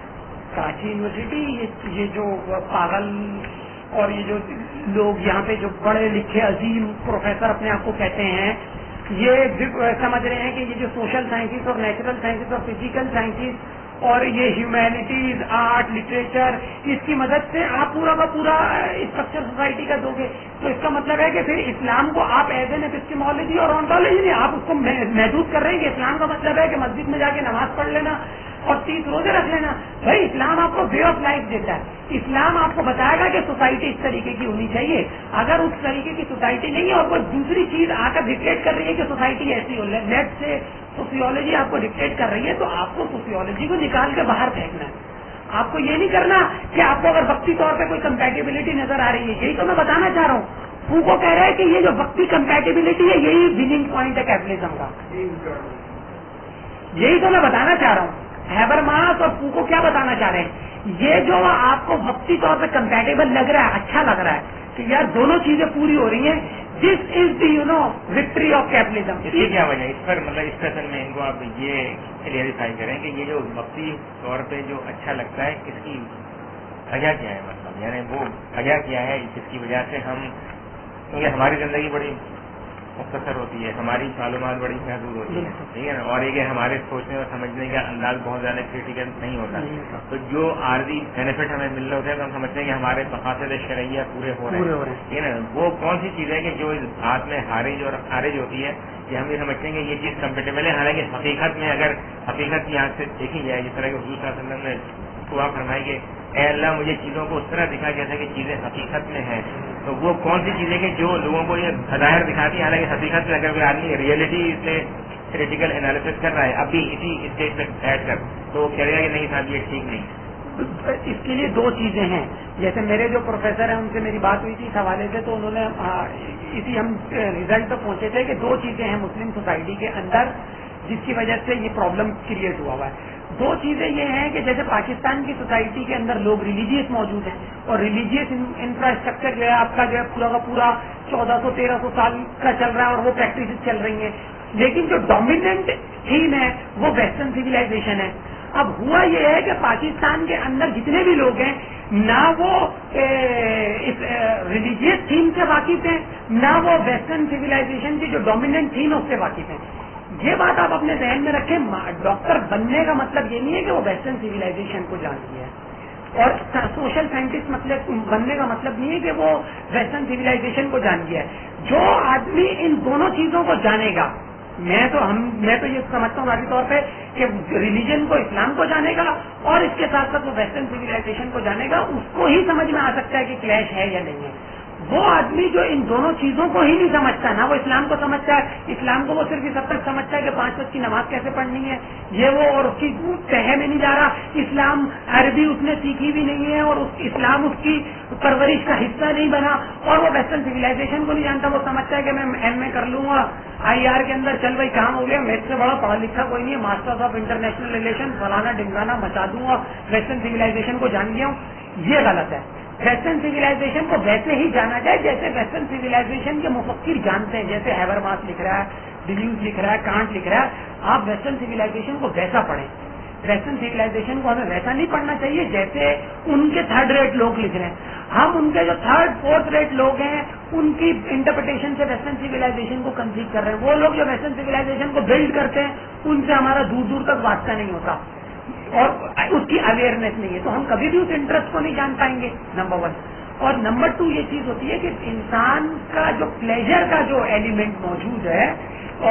کراچی یونیورسٹی, یہ جو پاگل اور یہ جو لوگ یہاں پہ جو پڑھے لکھے عظیم پروفیسر اپنے آپ کو کہتے ہیں, یہ سمجھ رہے ہیں کہ یہ جو سوشل سائنسز اور نیچرل سائنسز اور فزیکل سائنسز اور یہ ہیومینٹیز، آرٹ، لٹریچر، اس کی مدد سے آپ پورا کا پورا اسٹرکچر سوسائٹی کا دو گے. تو اس کا مطلب ہے کہ پھر اسلام کو آپ ایز این ایپسٹیمولوجی اور آنٹولوجی نہیں، آپ اس کو محدود کر رہے ہیں کہ اسلام کا مطلب ہے کہ مسجد میں جا کے نماز پڑھ لینا اور 30 روزے رکھ لینا. بھائی اسلام آپ کو وے آف لائف دیتا ہے. اسلام آپ کو بتائے گا کہ سوسائٹی اس طریقے کی ہونی چاہیے. اگر اس طریقے کی سوسائٹی نہیں ہے اور کوئی دوسری چیز آ کر ڈکٹیٹ کر رہی ہے کہ سوسائٹی ایسی ہو، نیٹ سے سوسیولوجی آپ کو ڈکٹیٹ کر رہی ہے، تو آپ کو سوسیولوجی کو نکال کے باہر پھینکنا ہے. آپ کو یہ نہیں کرنا کہ آپ کو اگر وقتی طور پہ کوئی کمپیٹیبلٹی نظر آ رہی ہے. یہی تو میں بتانا چاہ رہا ہوں. فوکو کہہ رہا ہے کہ یہ جو وقتی کمپیٹیبلٹی ہے یہی وننگ پوائنٹ ہے کیپٹلزم کا. یہی تو میں بتانا چاہ رہا ہوں. ہیبرماس اور فوکو کیا بتانا چاہ رہے ہیں؟ یہ جو آپ کو وقتی طور پہ کمپیٹیبل لگ رہا ہے، اچھا لگ رہا ہے کہ یار دونوں چیزیں پوری ہو رہی ہیں، دس از دی وکٹری آف کیپٹلزم. اس کی کیا وجہ اس پر مطلب اس فیصل میں ان کو آپ یہ کلیئریفائی کریں کہ یہ جو وقتی طور پہ جو اچھا لگتا ہے اس کی وجہ کیا ہے؟ مطلب یعنی وہ وجہ کیا ہے جس کی وجہ سے ہم، کیونکہ ہماری زندگی بڑی مختصر ہوتی ہے، ہماری معلومات بڑی محدود ہوتی ہے، ٹھیک ہے نا، اور یہ کہ ہمارے سوچنے اور سمجھنے کا انداز بہت زیادہ کریٹیکل نہیں ہوتا. تو جو عارضی بینیفٹ ہمیں مل رہے ہوتے ہیں تو ہم سمجھتے ہیں کہ ہمارے مقاصد شرعیہ پورے ہو رہے ہیں، ٹھیک ہے نا. وہ کون سی چیز ہے کہ جو اس بات میں حارج اور خارج ہوتی ہے کہ ہم یہ سمجھتے ہیں کہ یہ چیز کمپیٹیبل ہے، حالانکہ حقیقت میں اگر حقیقت کی آنکھ سے دیکھی جائے، جس طرح کہ حضور صلی اللہ علیہ وسلم نے دعا فرمائی کہ اے اللہ مجھے چیزوں کو اس طرح دکھا جیسا کہ چیزیں حقیقت میں ہیں. تو وہ کون سی چیزیں کہ جو لوگوں کو یہ ظاہر دکھاتی ہیں، حالانکہ حقیقت میں اگر کوئی آدمی ریئلٹی سے کریٹیکل انالیسس کر رہا ہے ابھی اسی اسٹیج پہ بیٹھ کر، تو وہ کہہ رہے گا کہ نہیں صاحب یہ ٹھیک نہیں. اس کے لیے دو چیزیں ہیں. جیسے میرے جو پروفیسر ہیں ان سے میری بات ہوئی تھی اس حوالے سے، تو انہوں نے اسی ہم ریزلٹ پہ پہنچے تھے کہ دو چیزیں ہیں مسلم سوسائٹی کے اندر جس کی وجہ سے یہ پرابلم کریٹ ہوا ہے. دو چیزیں یہ ہیں کہ جیسے پاکستان کی سوسائٹی کے اندر لوگ ریلیجیس موجود ہیں اور ریلیجیس انفراسٹرکچر جو ہے آپ کا جو ہے پورا کا پورا 1400-1300 سال کا چل رہا ہے اور وہ پریکٹس چل رہی ہیں. لیکن جو ڈومیننٹ تھیم ہے وہ ویسٹرن سویلائزیشن ہے. اب ہوا یہ ہے کہ پاکستان کے اندر جتنے بھی لوگ ہیں نہ وہ اس ریلیجیس تھیم سے واقف ہیں، نہ وہ ویسٹرن سویلائزیشن کی جو ڈومیننٹ تھیم ہے اس سے واقف ہیں. یہ بات آپ اپنے ذہن میں رکھیں. ڈاکٹر بننے کا مطلب یہ نہیں ہے کہ وہ ویسٹرن سویلائزیشن کو جانتی ہے، اور سوشل سائنٹسٹ مطلب بننے کا مطلب نہیں ہے کہ وہ ویسٹرن سویلائزیشن کو جان گیا ہے. جو آدمی ان دونوں چیزوں کو جانے گا، میں تو یہ سمجھتا ہوں ذاتی طور پہ کہ ریلیجن کو، اسلام کو جانے گا اور اس کے ساتھ ساتھ وہ ویسٹرن سویلائزیشن کو جانے گا، اس کو ہی سمجھ میں آ سکتا ہے کہ کلیش ہے یا نہیں ہے. وہ آدمی جو ان دونوں چیزوں کو ہی نہیں سمجھتا، نہ وہ اسلام کو سمجھتا ہے، اسلام کو وہ صرف اس حد تک سمجھتا ہے کہ 5 وقت کی نماز کیسے پڑھنی ہے، یہ وہ، اور اس کی تہہ میں نہیں جا رہا. اسلام عربی اس نے سیکھی بھی نہیں ہے اور اسلام اس کی پرورش کا حصہ نہیں بنا، اور وہ ویسٹرن سویلائزیشن کو نہیں جانتا. وہ سمجھتا ہے کہ میں ایم کر لوں گا IR کے اندر، چل بھائی کام ہو گیا، میرے سے بڑا پڑھا لکھا کوئی نہیں ہے، ماسٹرز آف انٹرنیشنل ریلیشن فلانا ڈنگانا مچا دوں گا، ویسٹرن سویلائزیشن کو جان گیا ہوں. یہ غلط ہے. ویسٹرن سویلائزیشن کو ویسے ہی جانا جائے جیسے ویسٹرن سویلائزیشن کے مفکر جانتے ہیں. جیسے ہیبرماس لکھ رہا ہے، ڈیلیوز لکھ رہا ہے، کانٹ لکھ رہا ہے. آپ ویسٹرن سویلائزیشن کو ویسا پڑھیں. ویسٹرن سویلائزیشن کو ہمیں ویسا نہیں پڑھنا چاہیے جیسے ان کے 3rd ریٹ لوگ لکھ رہے ہیں. ہم ان کے جو 3rd 4th ریٹ لوگ ہیں ان کی انٹرپریٹیشن سے ویسٹرن سویلائزیشن کو کنسیو کر رہے ہیں. وہ لوگ جو ویسٹرن سویلائزیشن کو بلڈ کرتے ہیں ان سے ہمارا دور دور تک واسطہ نہیں ہوتا اور اس کی اویئرنیس نہیں ہے، تو ہم کبھی بھی اس انٹرسٹ کو نہیں جان پائیں گے. نمبر 1. اور نمبر 2 یہ چیز ہوتی ہے کہ انسان کا جو پلیجر کا جو ایلیمنٹ موجود ہے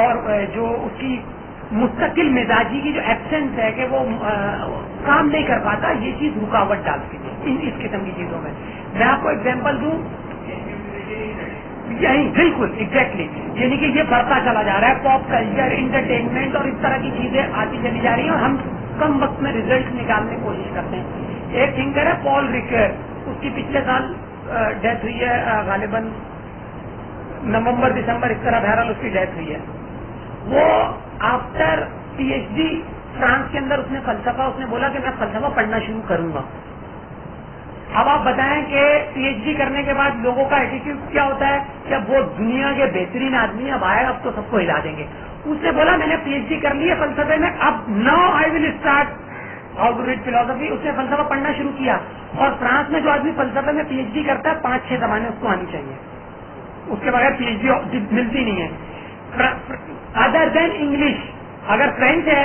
اور جو اس کی مستقل مزاجی کی جو ایبسنس ہے کہ وہ کام نہیں کر پاتا، یہ چیز رکاوٹ ڈالتی ہے اس قسم کی چیزوں میں. میں آپ کو ایگزامپل دوں، یہی بالکل ایگزیکٹلی، یعنی کہ یہ بڑھتا چلا جا رہا ہے. پاپ کلچر، انٹرٹینمنٹ اور اس طرح کی چیزیں آتی چلی جا رہی ہیں اور ہم کم وقت میں ریزلٹ نکالنے کی کوشش کرتے ہیں. ایک تھنکر ہے پال ریکر، اس کی پچھلے سال ڈیتھ ہوئی ہے، غالباً نومبر دسمبر اس طرح بہرحال اس کی ڈیتھ ہوئی ہے. وہ آفٹر PhD فرانس کے اندر اس نے فلسفہ، اس نے بولا کہ میں فلسفہ پڑھنا شروع کروں گا. اب آپ بتائیں کہ PhD کرنے کے بعد لوگوں کا ایٹیٹیوڈ کیا ہوتا ہے کہ اب وہ دنیا کے بہترین آدمی اب آئے، اب تو سب کو ہلا دیں گے. اس نے بولا میں نے PhD کر لی ہے فلسفے میں، اب now I will start how to read philosophy. اس نے فلسفہ پڑھنا شروع کیا. اور فرانس میں جو آدمی فلسفے میں PhD کرتا ہے 5-6 زبانیں اس کو آنی چاہیے، اس کے بغیر PhD ملتی نہیں ہے ادر دین انگلش. اگر فرینچ ہے